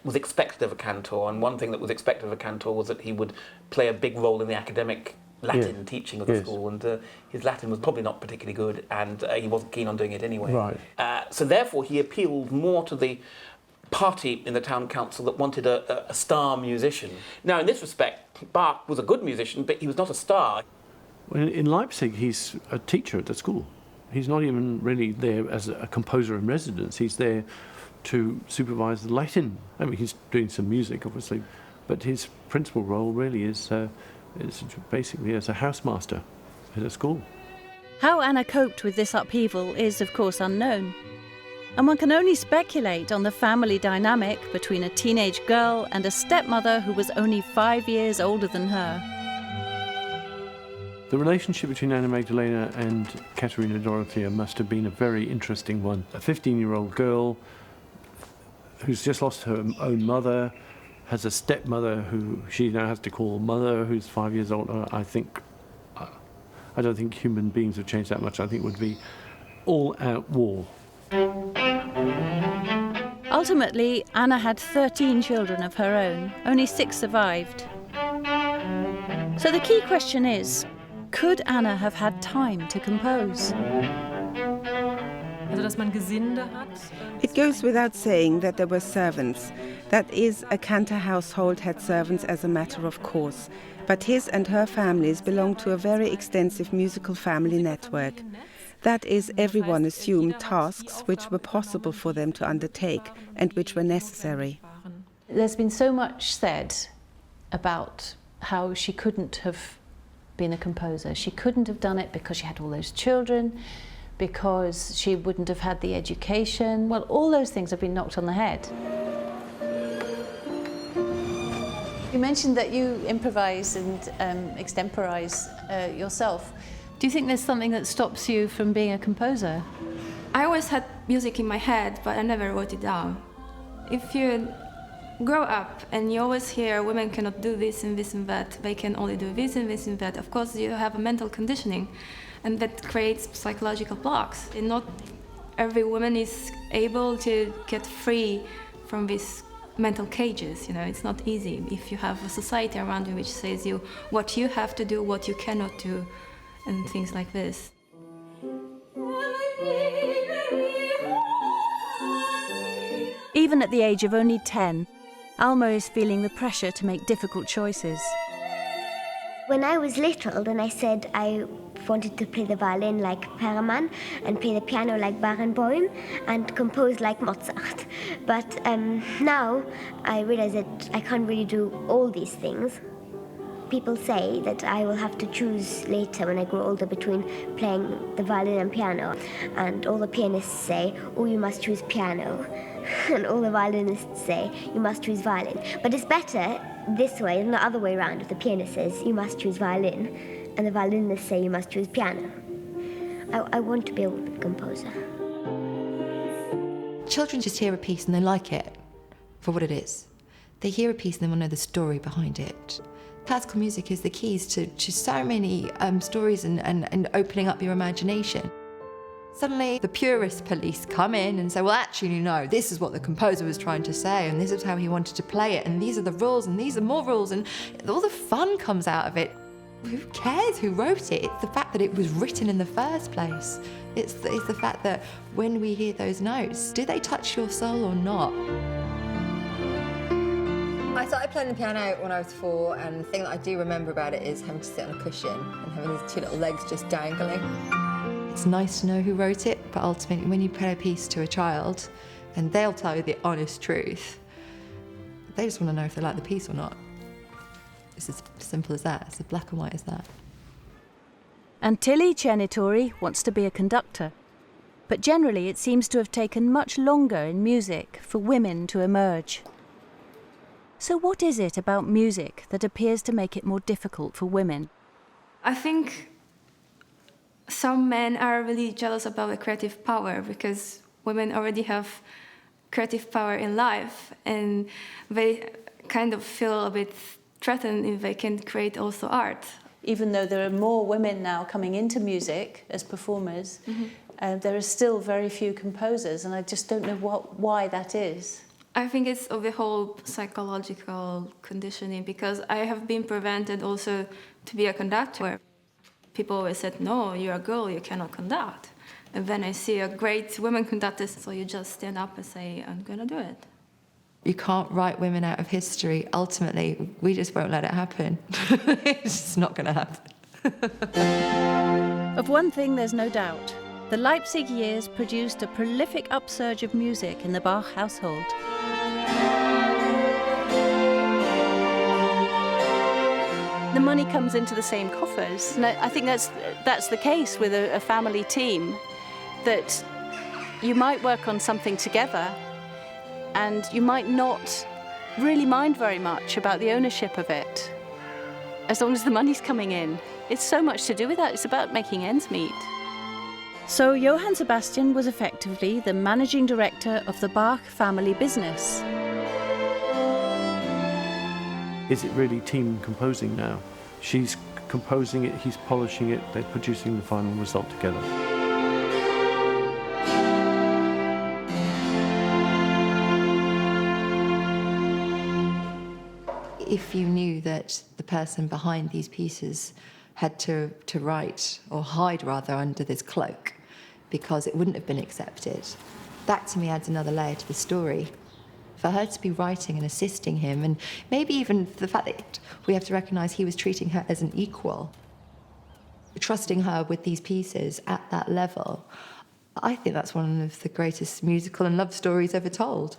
was expected of a cantor. And one thing that was expected of a cantor was that he would play a big role in the academic Latin teaching of the school, and his Latin was probably not particularly good, and he wasn't keen on doing it anyway. Right. So therefore, he appealed more to the party in the town council that wanted a star musician. Now, in this respect, Bach was a good musician, but he was not a star. In Leipzig, he's a teacher at the school. He's not even really there as a composer in residence. He's there to supervise the Latin. I mean, he's doing some music, obviously, but his principal role really is basically as a housemaster at a school. How Anna coped with this upheaval is, of course, unknown. And one can only speculate on the family dynamic between a teenage girl and a stepmother who was only 5 years older than her. The relationship between Anna Magdalena and Katerina Dorothea must have been a very interesting one. A 15-year-old girl who's just lost her own mother, has a stepmother who she now has to call mother, who's 5 years older. I don't think human beings have changed that much. I think it would be all-out war. Ultimately, Anna had 13 children of her own. Only 6 survived. So the key question is, could Anna have had time to compose? It goes without saying that there were servants. That is, a cantor household had servants as a matter of course. But his and her families belonged to a very extensive musical family network. That is, everyone assumed tasks which were possible for them to undertake and which were necessary. There's been so much said about how she couldn't have been a composer. She couldn't have done it because she had all those children, because she wouldn't have had the education. Well, all those things have been knocked on the head. You mentioned that you improvise and extemporize yourself. Do you think there's something that stops you from being a composer? I always had music in my head, but I never wrote it down. If you grow up and you always hear women cannot do this and this and that, they can only do this and this and that, of course you have a mental conditioning, and that creates psychological blocks. And not every woman is able to get free from these mental cages. You know, it's not easy if you have a society around you which says you what you have to do, what you cannot do, and things like this. Even at the age of only 10, Alma is feeling the pressure to make difficult choices. When I was little, then I said I wanted to play the violin like Perelman and play the piano like Barenboim and compose like Mozart. But now I realize that I can't really do all these things. People say that I will have to choose later when I grow older between playing the violin and piano. And all the pianists say, oh, you must choose piano. And all the violinists say, you must choose violin. But it's better this way than the other way around. If the pianist says, you must choose violin, and the violinists say, you must choose piano. I want to be a woman composer. Children just hear a piece and they like it for what it is. They hear a piece and they want to know the story behind it. Classical music is the keys to so many stories and opening up your imagination. Suddenly, the purist police come in and say, well, actually, no, this is what the composer was trying to say, and this is how he wanted to play it, and these are the rules, and these are more rules, and all the fun comes out of it. Who cares who wrote it? It's the fact that it was written in the first place. It's the fact that when we hear those notes, do they touch your soul or not? I started playing the piano when I was 4, and the thing that I do remember about it is having to sit on a cushion and having these 2 little legs just dangling. It's nice to know who wrote it, but ultimately when you play a piece to a child and they'll tell you the honest truth, they just want to know if they like the piece or not. It's as simple as that. It's as black and white as that. And Tilly Cienitori wants to be a conductor. But generally it seems to have taken much longer in music for women to emerge. So what is it about music that appears to make it more difficult for women? I think some men are really jealous about the creative power because women already have creative power in life, and they kind of feel a bit threatened if they can create also art. Even though there are more women now coming into music as performers, there are still very few composers, and I just don't know why that is. I think it's of the whole psychological conditioning, because I have been prevented also to be a conductor. People always said, no, you're a girl, you cannot conduct. And then I see a great women conductor, so you just stand up and say, I'm going to do it. You can't write women out of history. Ultimately, we just won't let it happen. It's just not going to happen. Of one thing there's no doubt. The Leipzig years produced a prolific upsurge of music in the Bach household. The money comes into the same coffers. And I think that's the case with a family team, that you might work on something together and you might not really mind very much about the ownership of it, as long as the money's coming in. It's so much to do with that. It's about making ends meet. So Johann Sebastian was effectively the managing director of the Bach family business. Is it really team composing now? She's composing it, he's polishing it, they're producing the final result together. If you knew that the person behind these pieces had to write, or hide rather, under this cloak because it wouldn't have been accepted, that to me adds another layer to the story. For her to be writing and assisting him, and maybe even the fact that we have to recognise he was treating her as an equal, trusting her with these pieces at that level, I think that's one of the greatest musical and love stories ever told.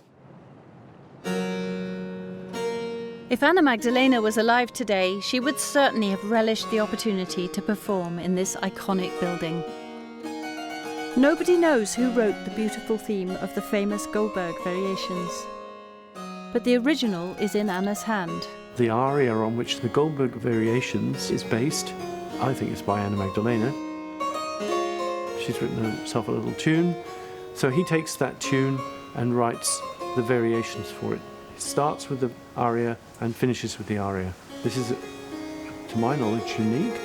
If Anna Magdalena was alive today, she would certainly have relished the opportunity to perform in this iconic building. Nobody knows who wrote the beautiful theme of the famous Goldberg variations, but the original is in Anna's hand. The aria on which the Goldberg variations is based, I think, is by Anna Magdalena. She's written herself a little tune, so he takes that tune and writes the variations for it. It starts with the aria and finishes with the aria. This is, to my knowledge, unique.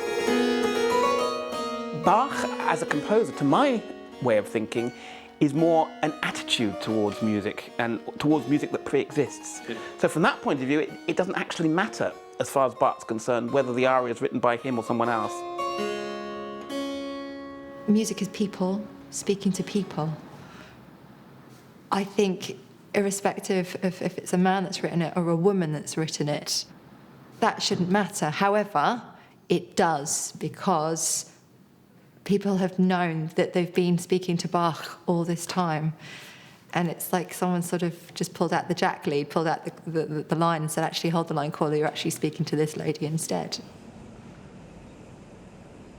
Bach, as a composer, to my way of thinking, is more an attitude towards music and towards music that pre-exists. Yeah. So from that point of view, it doesn't actually matter, as far as Bach's concerned, whether the aria is written by him or someone else. Music is people speaking to people. I think, irrespective of if it's a man that's written it or a woman that's written it, that shouldn't matter. However, it does, because people have known that they've been speaking to Bach all this time. And it's like someone sort of just pulled out the jack lead, pulled out the line and said, actually, hold the line, caller, you're actually speaking to this lady instead.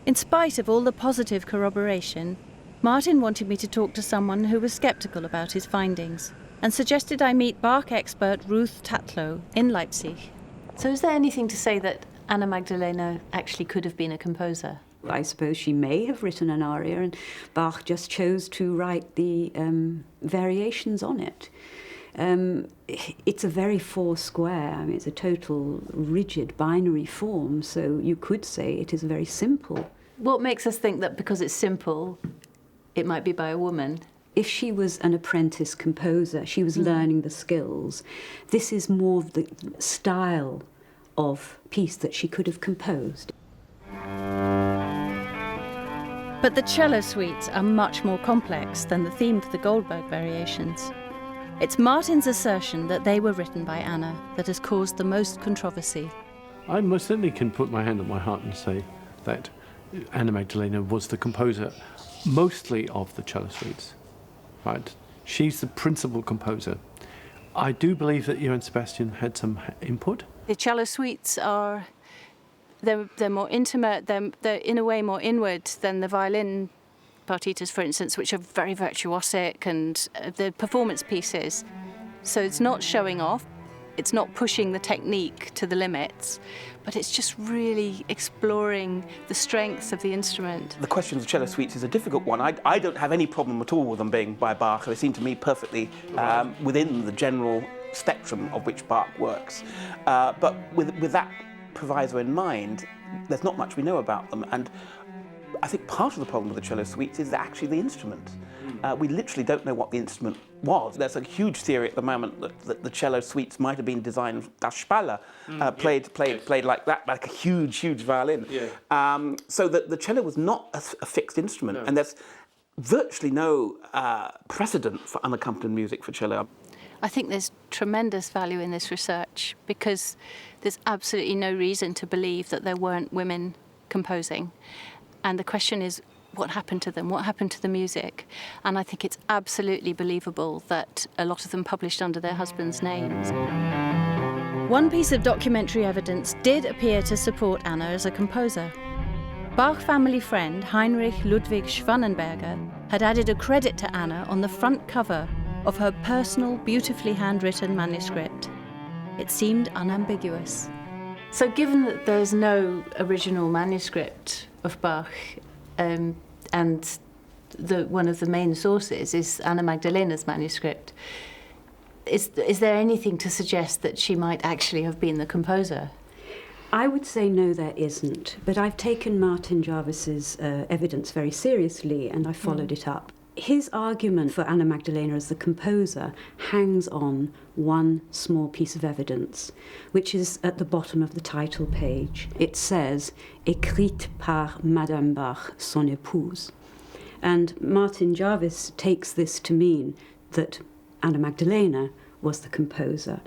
In spite of all the positive corroboration, Martin wanted me to talk to someone who was sceptical about his findings, and suggested I meet Bach expert Ruth Tatlow in Leipzig. So is there anything to say that Anna Magdalena actually could have been a composer? I suppose she may have written an aria, and Bach just chose to write the variations on it. It's a very four-square. I mean, it's a total rigid binary form, so you could say it is very simple. What makes us think that because it's simple, it might be by a woman? If she was an apprentice composer, she was learning the skills. This is more of the style of piece that she could have composed. But the cello suites are much more complex than the theme for the Goldberg variations. It's Martin's assertion that they were written by Anna that has caused the most controversy. I most certainly can put my hand on my heart and say that Anna Magdalena was the composer mostly of the cello suites. Right? She's the principal composer. I do believe that Johann Sebastian had some input. The cello suites are, they're more intimate, they're in a way more inward than the violin partitas, for instance, which are very virtuosic, and the performance pieces. So it's not showing off, it's not pushing the technique to the limits, but it's just really exploring the strengths of the instrument. The question of cello suites is a difficult one. I don't have any problem at all with them being by Bach. They seem to me perfectly within the general spectrum of which Bach works. But with that proviso in mind, there's not much we know about them. And I think part of the problem with the cello suites is actually the instrument. We literally don't know what the instrument was. There's a huge theory at the moment that the cello suites might have been designed, das Spaller, played like that, like a huge violin. Yeah. So that the cello was not a fixed instrument, and there's virtually no precedent for unaccompanied music for cello. I think there's tremendous value in this research because there's absolutely no reason to believe that there weren't women composing. And the question is, what happened to them? What happened to the music? And I think it's absolutely believable that a lot of them published under their husbands' names. One piece of documentary evidence did appear to support Anna as a composer. Bach family friend Heinrich Ludwig Schwannenberger had added a credit to Anna on the front cover of her personal, beautifully handwritten manuscript. It seemed unambiguous. So given that there's no original manuscript of Bach, and one of the main sources is Anna Magdalena's manuscript, is there anything to suggest that she might actually have been the composer? I would say no, there isn't. But I've taken Martin Jarvis's evidence very seriously, and I followed it up. His argument for Anna Magdalena as the composer hangs on one small piece of evidence, which is at the bottom of the title page. It says, écrite par Madame Bach, son épouse. And Martin Jarvis takes this to mean that Anna Magdalena was the composer.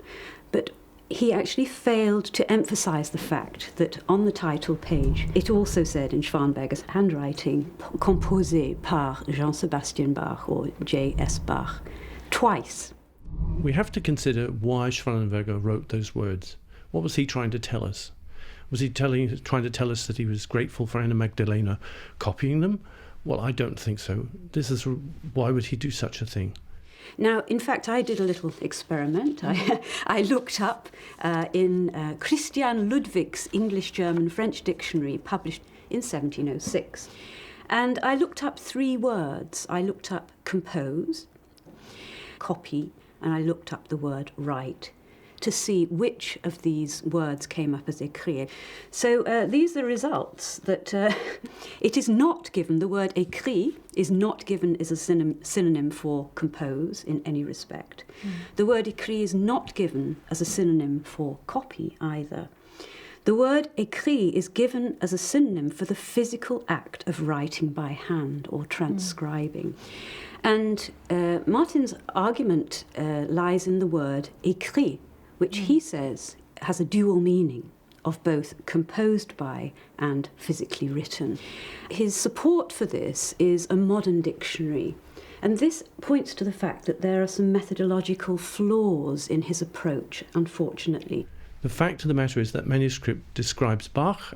But he actually failed to emphasize the fact that on the title page, it also said in Schwannenberger's handwriting, composé par Johann Sebastian Bach, or J.S. Bach, twice. We have to consider why Schwannenberger wrote those words. What was he trying to tell us? Was he trying to tell us that he was grateful for Anna Magdalena copying them? Well, I don't think so. Why would he do such a thing? Now, in fact, I did a little experiment. I looked up in Christian Ludwig's English-German-French dictionary, published in 1706. And I looked up 3 words. I looked up compose, copy, and I looked up the word write, to see which of these words came up as écrit. So these are the results, that it is not given, the word écrit is not given as a synonym for compose in any respect. The word écrit is not given as a synonym for copy either. The word écrit is given as a synonym for the physical act of writing by hand or transcribing. And Martin's argument lies in the word écrit, which he says has a dual meaning of both composed by and physically written. His support for this is a modern dictionary, and this points to the fact that there are some methodological flaws in his approach, unfortunately. The fact of the matter is that manuscript describes Bach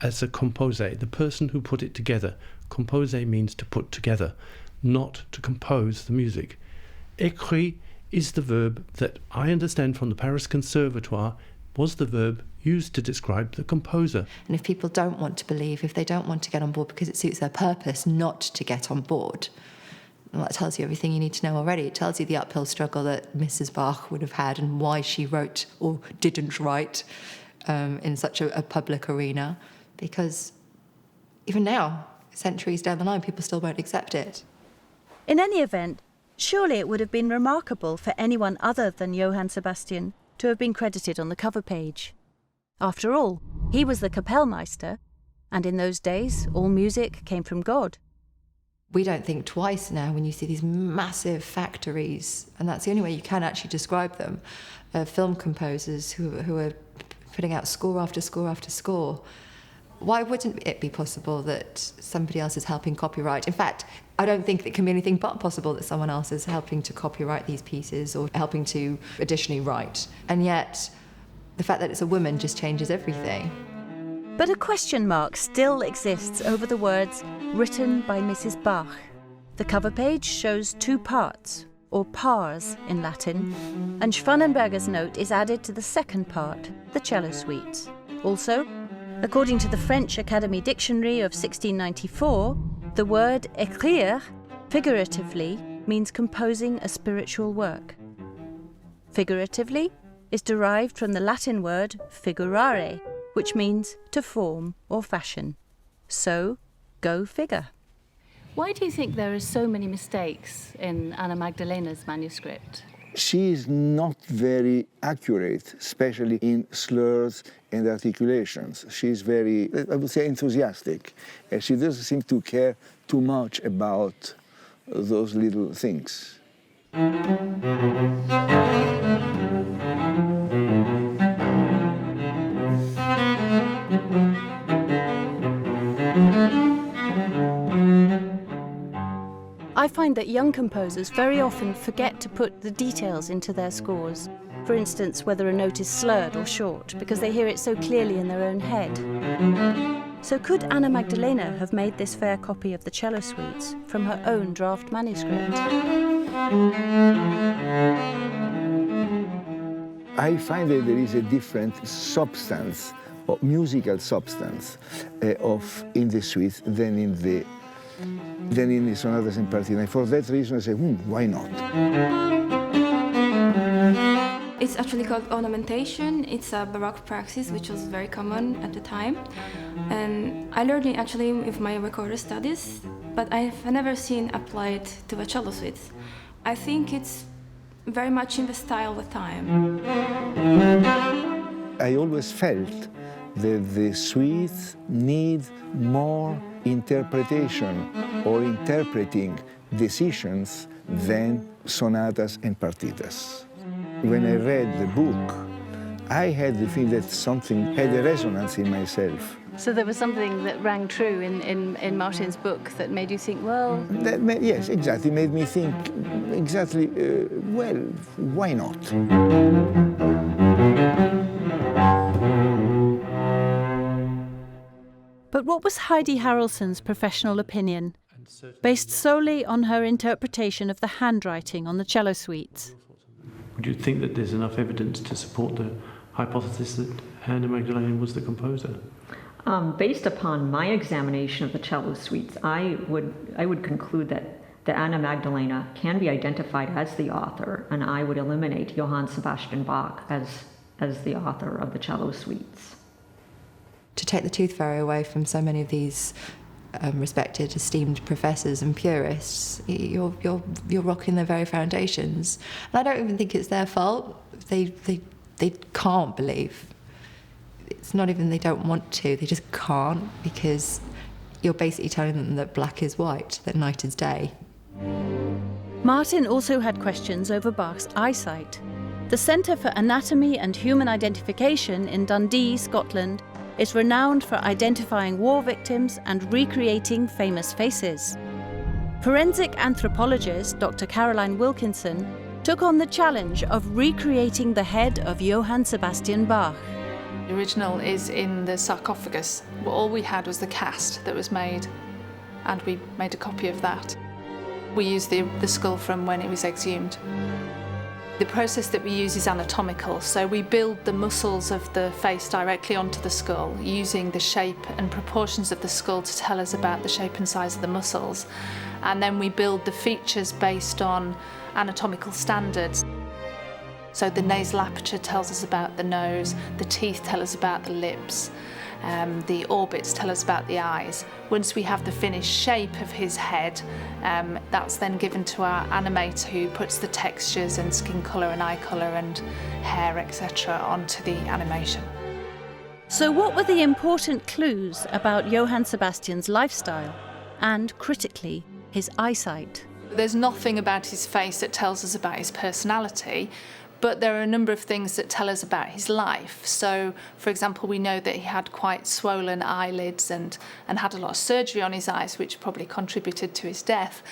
as a composé, the person who put it together. Composé means to put together, not to compose the music. Écrit is the verb that I understand from the Paris Conservatoire was the verb used to describe the composer. And if people don't want to believe, if they don't want to get on board because it suits their purpose not to get on board, well, that tells you everything you need to know already. It tells you the uphill struggle that Mrs. Bach would have had and why she wrote or didn't write in such a public arena, because even now, centuries down the line, people still won't accept it. In any event, surely it would have been remarkable for anyone other than Johann Sebastian to have been credited on the cover page. After all, he was the Kapellmeister, and in those days, all music came from God. We don't think twice now when you see these massive factories, and that's the only way you can actually describe them, film composers who are putting out score after score after score. Why wouldn't it be possible that somebody else is helping copyright? In fact, I don't think it can be anything but possible that someone else is helping to copyright these pieces or helping to additionally write. And yet, the fact that it's a woman just changes everything. But a question mark still exists over the words written by Mrs. Bach. The cover page shows 2 parts, or pars in Latin, and Schwannenberger's note is added to the second part, the cello suites. Also, according to the French Academy Dictionary of 1694, the word écrire, figuratively, means composing a spiritual work. Figuratively is derived from the Latin word figurare, which means to form or fashion. So, go figure. Why do you think there are so many mistakes in Anna Magdalena's manuscript? She is not very accurate, especially in slurs and articulations. She's very, I would say, enthusiastic. And she doesn't seem to care too much about those little things. I find that young composers very often forget to put the details into their scores. For instance, whether a note is slurred or short, because they hear it so clearly in their own head. So could Anna Magdalena have made this fair copy of the cello suites from her own draft manuscript? I find that there is a different substance, or musical substance, in the suite than in the sonatas and partitas. For that reason, I say, why not? It's actually called ornamentation. It's a Baroque practice which was very common at the time. And I learned it actually with my recorder studies, but I've never seen applied to a cello suite. I think it's very much in the style of the time. I always felt that the suites need more interpretation or interpreting decisions than sonatas and partitas. When I read the book, I had the feeling that something had a resonance in myself. So there was something that rang true in Martin's book that made you think, well... Yes, exactly. Made me think, exactly, well, why not? But what was Heidi Harrelson's professional opinion, based solely on her interpretation of the handwriting on the cello suites? Would you think that there's enough evidence to support the hypothesis that Anna Magdalena was the composer? Based upon my examination of the cello suites, I would conclude that Anna Magdalena can be identified as the author, and I would eliminate Johann Sebastian Bach as the author of the cello suites. To take the tooth fairy away from so many of these respected, esteemed professors and purists, you're rocking their very foundations. And I don't even think it's their fault. They can't believe. It's not even they don't want to, they just can't, because you're basically telling them that black is white, that night is day. Martin also had questions over Bach's eyesight. The Centre for Anatomy and Human Identification in Dundee, Scotland, is renowned for identifying war victims and recreating famous faces. Forensic anthropologist Dr. Caroline Wilkinson took on the challenge of recreating the head of Johann Sebastian Bach. The original is in the sarcophagus. All we had was the cast that was made, and we made a copy of that. We used the skull from when it was exhumed. The process that we use is anatomical, so we build the muscles of the face directly onto the skull, using the shape and proportions of the skull to tell us about the shape and size of the muscles. And then we build the features based on anatomical standards. So the nasal aperture tells us about the nose, the teeth tell us about the lips, the orbits tell us about the eyes. Once we have the finished shape of his head, that's then given to our animator, who puts the textures and skin colour and eye colour and hair, etc. onto the animation. So what were the important clues about Johann Sebastian's lifestyle and, critically, his eyesight? There's nothing about his face that tells us about his personality, But there are a number of things that tell us about his life. So, for example, we know that he had quite swollen eyelids and had a lot of surgery on his eyes, which probably contributed to his death.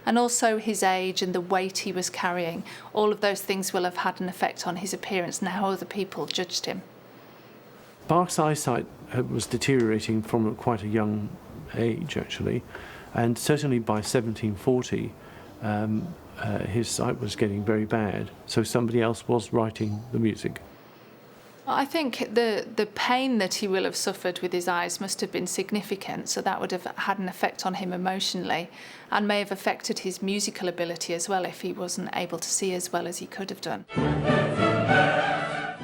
And also his age and the weight he was carrying. All of those things will have had an effect on his appearance and how other people judged him. Bach's eyesight was deteriorating from quite a young age, actually, and certainly by 1740, his sight was getting very bad, so somebody else was writing the music. I think the pain that he will have suffered with his eyes must have been significant, so that would have had an effect on him emotionally and may have affected his musical ability as well if he wasn't able to see as well as he could have done.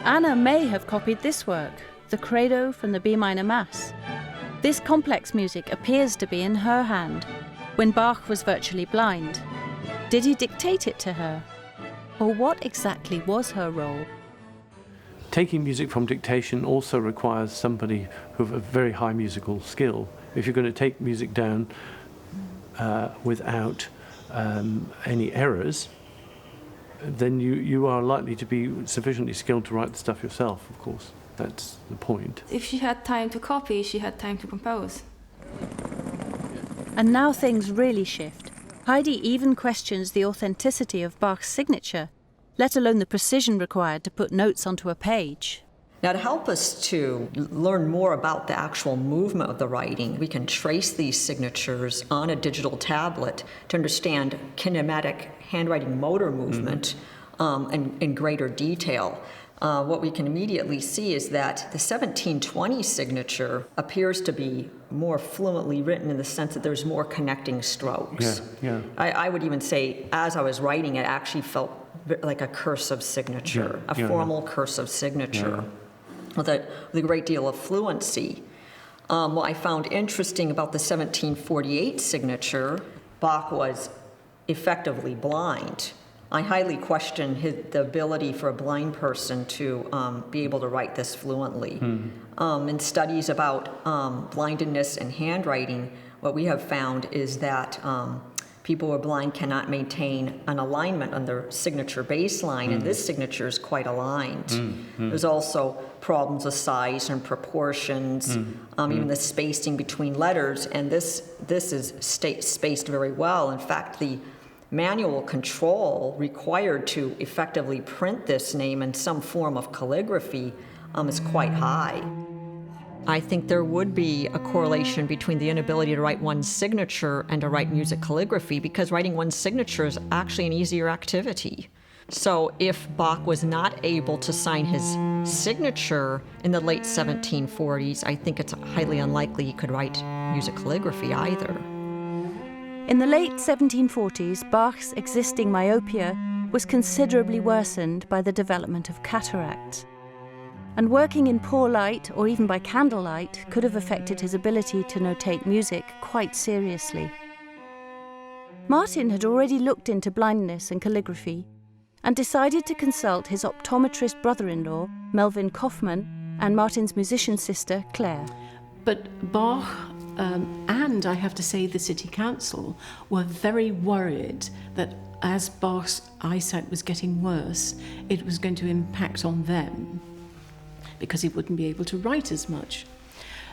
Anna may have copied this work, the Credo from the B minor Mass. This complex music appears to be in her hand when Bach was virtually blind. Did he dictate it to her? Or what exactly was her role? Taking music from dictation also requires somebody who has a very high musical skill. If you're going to take music down without any errors, then you are likely to be sufficiently skilled to write the stuff yourself, of course. That's the point. If she had time to copy, she had time to compose. And now things really shift. Heidi even questions the authenticity of Bach's signature, let alone the precision required to put notes onto a page. Now, to help us to learn more about the actual movement of the writing, we can trace these signatures on a digital tablet to understand kinematic handwriting motor movement in greater detail. What we can immediately see is that the 1720 signature appears to be more fluently written in the sense that there's more connecting strokes. Yeah. I would even say, as I was writing, it actually felt like a cursive signature, a formal cursive signature with a great deal of fluency. What I found interesting about the 1748 signature, Bach was effectively blind. I highly question the ability for a blind person to be able to write this fluently. In studies about blindness and handwriting, what we have found is that people who are blind cannot maintain an alignment on their signature baseline, and this signature is quite aligned. There's also problems with size and proportions, even the spacing between letters, and this is spaced very well. In fact, the manual control required to effectively print this name in some form of calligraphy is quite high. I think there would be a correlation between the inability to write one's signature and to write music calligraphy, because writing one's signature is actually an easier activity. So if Bach was not able to sign his signature in the late 1740s, I think it's highly unlikely he could write music calligraphy either. In the late 1740s, Bach's existing myopia was considerably worsened by the development of cataracts. And working in poor light or even by candlelight could have affected his ability to notate music quite seriously. Martin had already looked into blindness and calligraphy and decided to consult his optometrist brother-in-law, Melvin Kaufmann, and Martin's musician sister, Claire. But Bach and I have to say the City Council were very worried that as Bach's eyesight was getting worse, it was going to impact on them because he wouldn't be able to write as much.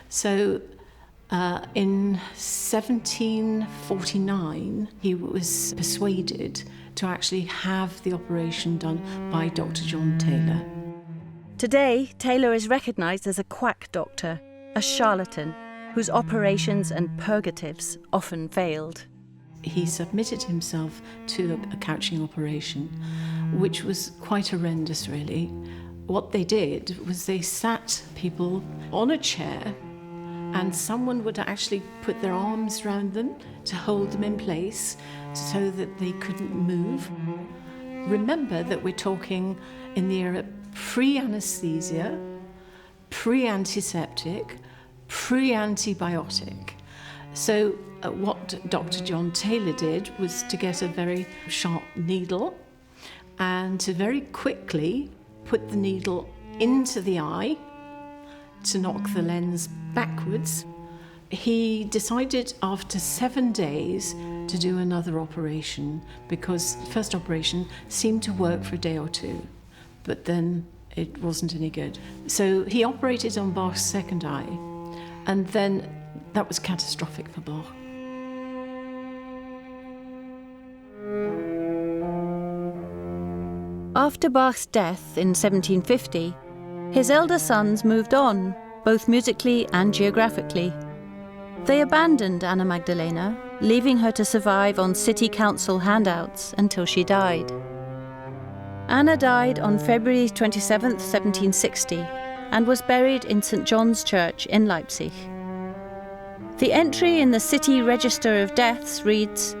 So in 1749, he was persuaded to actually have the operation done by Dr. John Taylor. Today, Taylor is recognised as a quack doctor, a charlatan, whose operations and purgatives often failed. He submitted himself to a couching operation, which was quite horrendous, really. What they did was they sat people on a chair and someone would actually put their arms around them to hold them in place so that they couldn't move. Remember that we're talking in the era pre-anesthesia, pre-antiseptic, pre-antibiotic. So what Dr. John Taylor did was to get a very sharp needle and to very quickly put the needle into the eye to knock the lens backwards. He decided after 7 days to do another operation because the first operation seemed to work for a day or two. but then it wasn't any good. So he operated on Bach's second eye, and then that was catastrophic for Bach. After Bach's death in 1750, his elder sons moved on, both musically and geographically. They abandoned Anna Magdalena, leaving her to survive on city council handouts until she died. Anna died on February 27, 1760, and was buried in St. John's Church in Leipzig. The entry in the city register of deaths reads,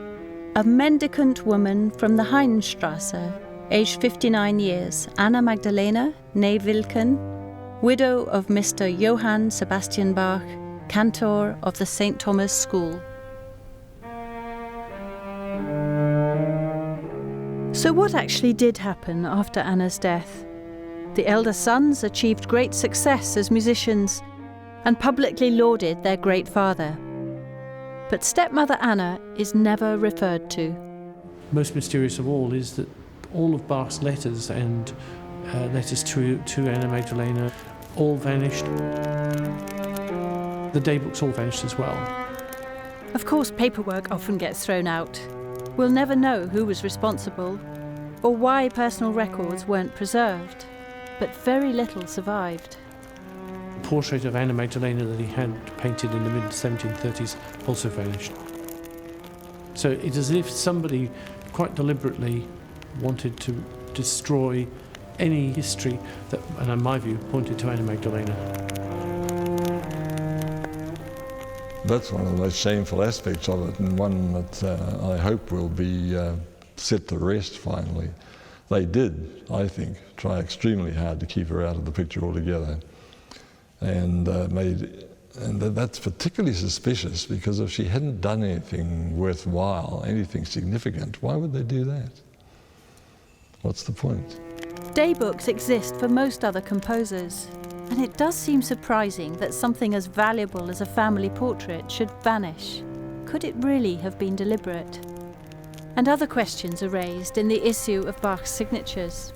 "A mendicant woman from the Heinstrasse, aged 59 years, Anna Magdalena, née Wilken, widow of Mr. Johann Sebastian Bach, cantor of the St. Thomas School." So what actually did happen after Anna's death? The elder sons achieved great success as musicians and publicly lauded their great father. But stepmother Anna is never referred to. Most mysterious of all is that all of Bach's letters and letters to Anna Magdalena all vanished. The daybooks all vanished as well. Of course, paperwork often gets thrown out. We'll never know who was responsible or why personal records weren't preserved, but very little survived. The portrait of Anna Magdalena that he had painted in the mid-1730s also vanished. So it's as if somebody quite deliberately wanted to destroy any history that, and in my view, pointed to Anna Magdalena. That's one of the most shameful aspects of it, and one that I hope will be set to rest finally. They did, I think, try extremely hard to keep her out of the picture altogether, and that's particularly suspicious, because if she hadn't done anything worthwhile, anything significant, why would they do that? What's the point? Daybooks exist for most other composers, and it does seem surprising that something as valuable as a family portrait should vanish. Could it really have been deliberate? And other questions are raised in the issue of Bach's signatures.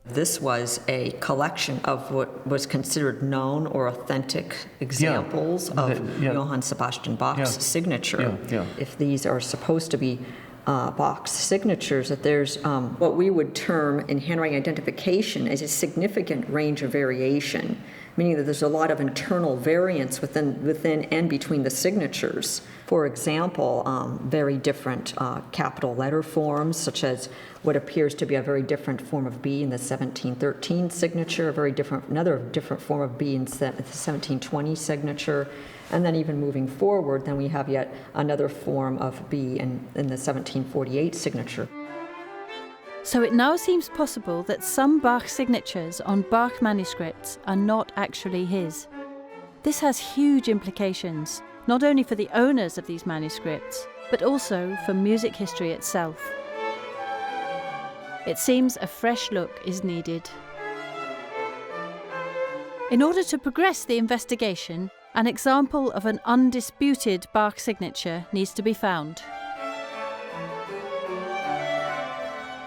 This was a collection of what was considered known or authentic examples of Johann Sebastian Bach's signature. If these are supposed to be Bach's signatures, that there's what we would term in handwriting identification as a significant range of variation, meaning that there's a lot of internal variance within and between the signatures. For example, very different capital letter forms, such as what appears to be a very different form of B in the 1713 signature, another different form of B in the 1720 signature. And then even moving forward, then we have yet another form of B in the 1748 signature. So it now seems possible that some Bach signatures on Bach manuscripts are not actually his. This has huge implications, not only for the owners of these manuscripts, but also for music history itself. It seems a fresh look is needed. In order to progress the investigation, an example of an undisputed Bach signature needs to be found.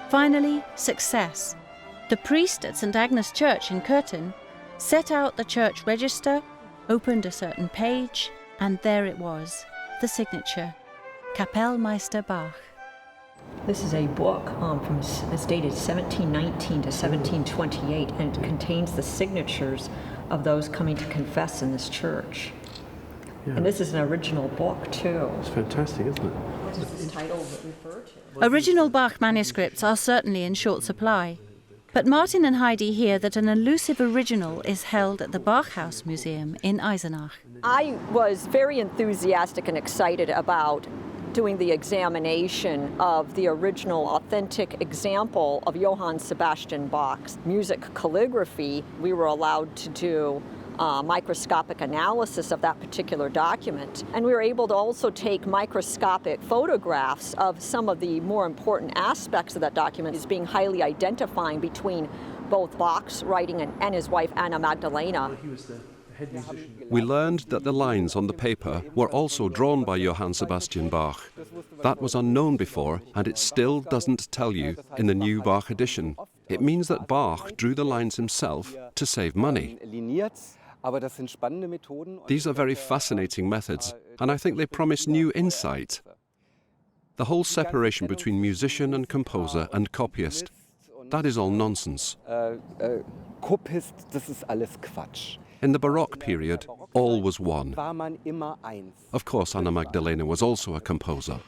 Finally, success. The priest at St. Agnes Church in Curtin set out the church register, opened a certain page, and there it was, the signature, Kapellmeister Bach. This is a book it's dated 1719 to 1728, and it contains the signatures of those coming to confess in this church. And this is an original book, too. It's fantastic, isn't it? What does this title refer to? Original Bach manuscripts are certainly in short supply, but Martin and Heidi hear that an elusive original is held at the Bachhaus Museum in Eisenach. I was very enthusiastic and excited about doing the examination of the original authentic example of Johann Sebastian Bach's music calligraphy. We were allowed to do microscopic analysis of that particular document, and we were able to also take microscopic photographs of some of the more important aspects of that document, as being highly identifying between both Bach's writing and his wife Anna Magdalena. We learned that the lines on the paper were also drawn by Johann Sebastian Bach. That was unknown before, and it still doesn't tell you in the new Bach edition. It means that Bach drew the lines himself to save money. These are very fascinating methods, and I think they promise new insight. The whole separation between musician and composer and copyist, that is all nonsense. In the Baroque period, all was one. Of course, Anna Magdalena was also a composer.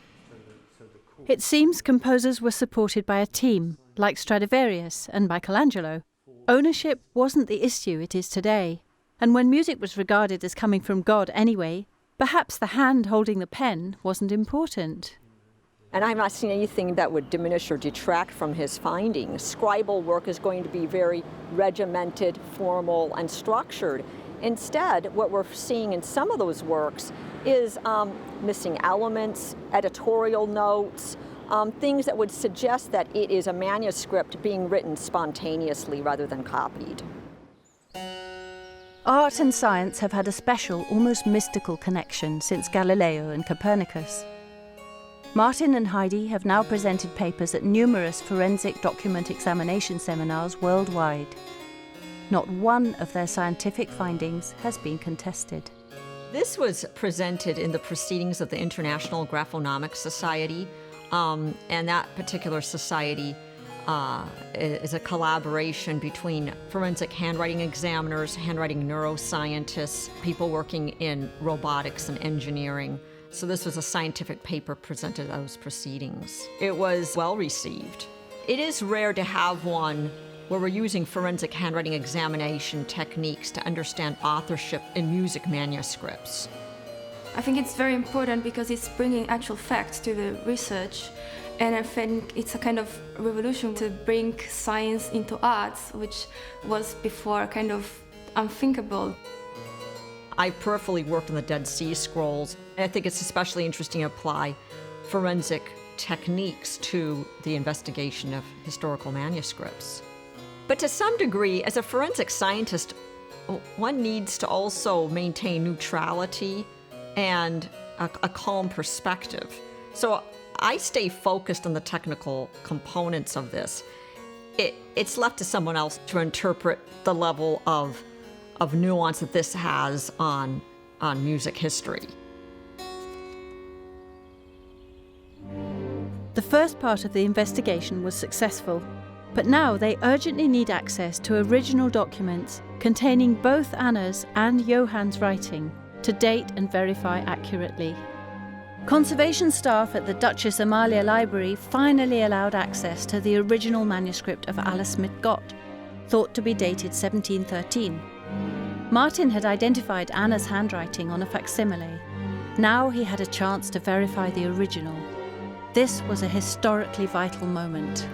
It seems composers were supported by a team, like Stradivarius and Michelangelo. Ownership wasn't the issue it is today. And when music was regarded as coming from God anyway, perhaps the hand holding the pen wasn't important. And I've not seen anything that would diminish or detract from his findings. Scribal work is going to be very regimented, formal, and structured. Instead, what we're seeing in some of those works is missing elements, editorial notes, things that would suggest that it is a manuscript being written spontaneously rather than copied. Art and science have had a special, almost mystical connection since Galileo and Copernicus. Martin and Heidi have now presented papers at numerous forensic document examination seminars worldwide. Not one of their scientific findings has been contested. This was presented in the proceedings of the International Graphonomics Society, and that particular society is a collaboration between forensic handwriting examiners, handwriting neuroscientists, people working in robotics and engineering. So this was a scientific paper presented at those proceedings. It was well received. It is rare to have one where we're using forensic handwriting examination techniques to understand authorship in music manuscripts. I think it's very important because it's bringing actual facts to the research, and I think it's a kind of revolution to bring science into arts, which was before kind of unthinkable. I peripherally worked on the Dead Sea Scrolls, and I think it's especially interesting to apply forensic techniques to the investigation of historical manuscripts. But to some degree, as a forensic scientist, one needs to also maintain neutrality and a calm perspective. So I stay focused on the technical components of this. It's left to someone else to interpret the level of nuance that this has on music history. The first part of the investigation was successful, but now they urgently need access to original documents containing both Anna's and Johann's writing to date and verify accurately. Conservation staff at the Duchess Amalia Library finally allowed access to the original manuscript of Alice Smith-Gott, thought to be dated 1713. Martin had identified Anna's handwriting on a facsimile. Now he had a chance to verify the original. This was a historically vital moment.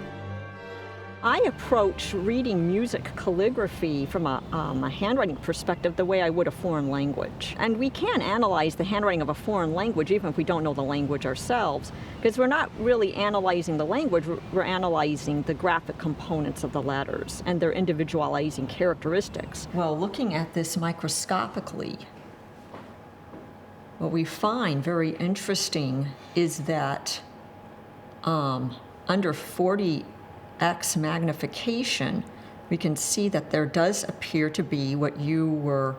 I approach reading music calligraphy from a handwriting perspective the way I would a foreign language. And we can analyze the handwriting of a foreign language even if we don't know the language ourselves, because we're not really analyzing the language, we're analyzing the graphic components of the letters and their individualizing characteristics. Well, looking at this microscopically, what we find very interesting is that under 40x magnification, we can see that there does appear to be what you were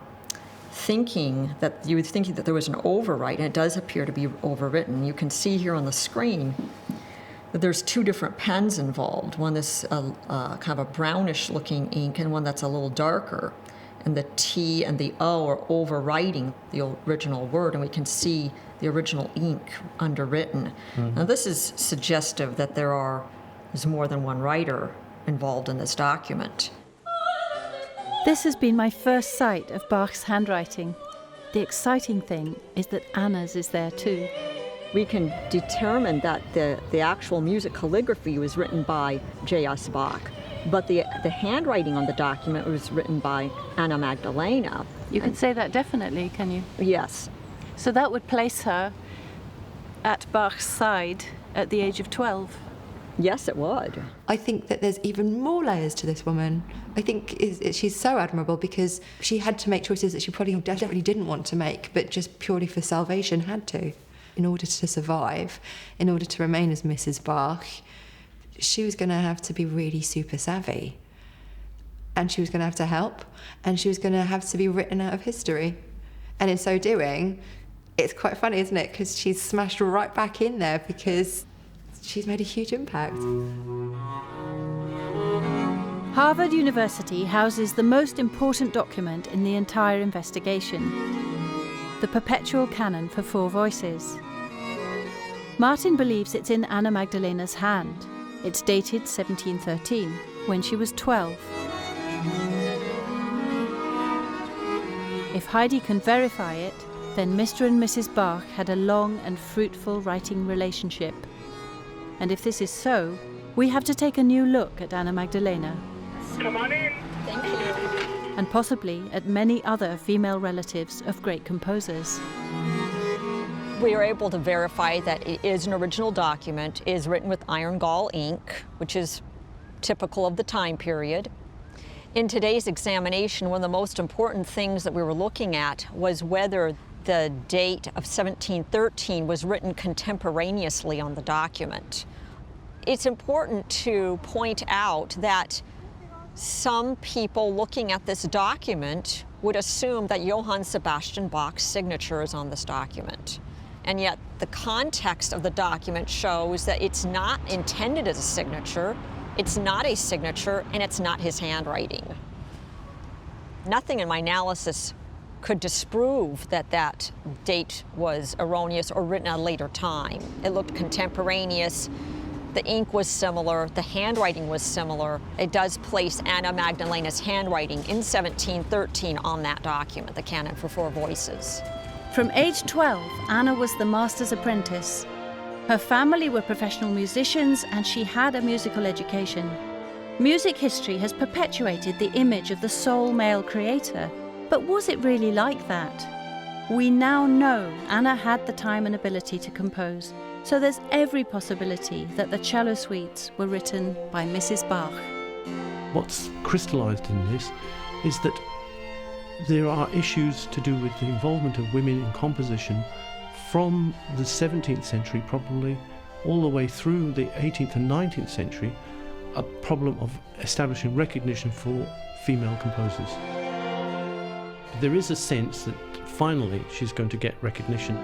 thinking, that you were thinking that there was an overwrite, and it does appear to be overwritten. You can see here on the screen that there's two different pens involved. One is kind of a brownish looking ink and one that's a little darker. And the T and the O are overwriting the original word, and we can see the original ink underwritten. Mm-hmm. Now this is suggestive that there's more than one writer involved in this document. This has been my first sight of Bach's handwriting. The exciting thing is that Anna's is there too. We can determine that the actual music calligraphy was written by J.S. Bach, but the handwriting on the document was written by Anna Magdalena. You can say that definitely, can you? Yes. So that would place her at Bach's side at the age of 12. Yes, it would. I think that there's even more layers to this woman. I think she's so admirable because she had to make choices that she probably definitely didn't want to make, but just purely for salvation had to. In order to survive, in order to remain as Mrs. Bach, she was going to have to be really super savvy. And she was going to have to help, and she was going to have to be written out of history. And in so doing, it's quite funny, isn't it? Because she's smashed right back in there because she's made a huge impact. Harvard University houses the most important document in the entire investigation, the perpetual canon for 4 voices. Martin believes it's in Anna Magdalena's hand. It's dated 1713, when she was 12. If Heidi can verify it, then Mr. and Mrs. Bach had a long and fruitful writing relationship. And if this is so, we have to take a new look at Anna Magdalena. Come on in. Thank you. And possibly at many other female relatives of great composers. We are able to verify that it is an original document, is written with iron gall ink, which is typical of the time period. In today's examination, one of the most important things that we were looking at was whether the date of 1713 was written contemporaneously on the document. It's important to point out that some people looking at this document would assume that Johann Sebastian Bach's signature is on this document. And yet the context of the document shows that it's not intended as a signature, it's not a signature, and it's not his handwriting. Nothing in my analysis could disprove that that date was erroneous or written at a later time. It looked contemporaneous, the ink was similar, the handwriting was similar. It does place Anna Magdalena's handwriting in 1713 on that document, the canon for 4 voices. From age 12, Anna was the master's apprentice. Her family were professional musicians and she had a musical education. Music history has perpetuated the image of the sole male creator. But was it really like that? We now know Anna had the time and ability to compose, so there's every possibility that the cello suites were written by Mrs. Bach. What's crystallised in this is that there are issues to do with the involvement of women in composition from the 17th century probably all the way through the 18th and 19th century, a problem of establishing recognition for female composers. There is a sense that finally she's going to get recognition.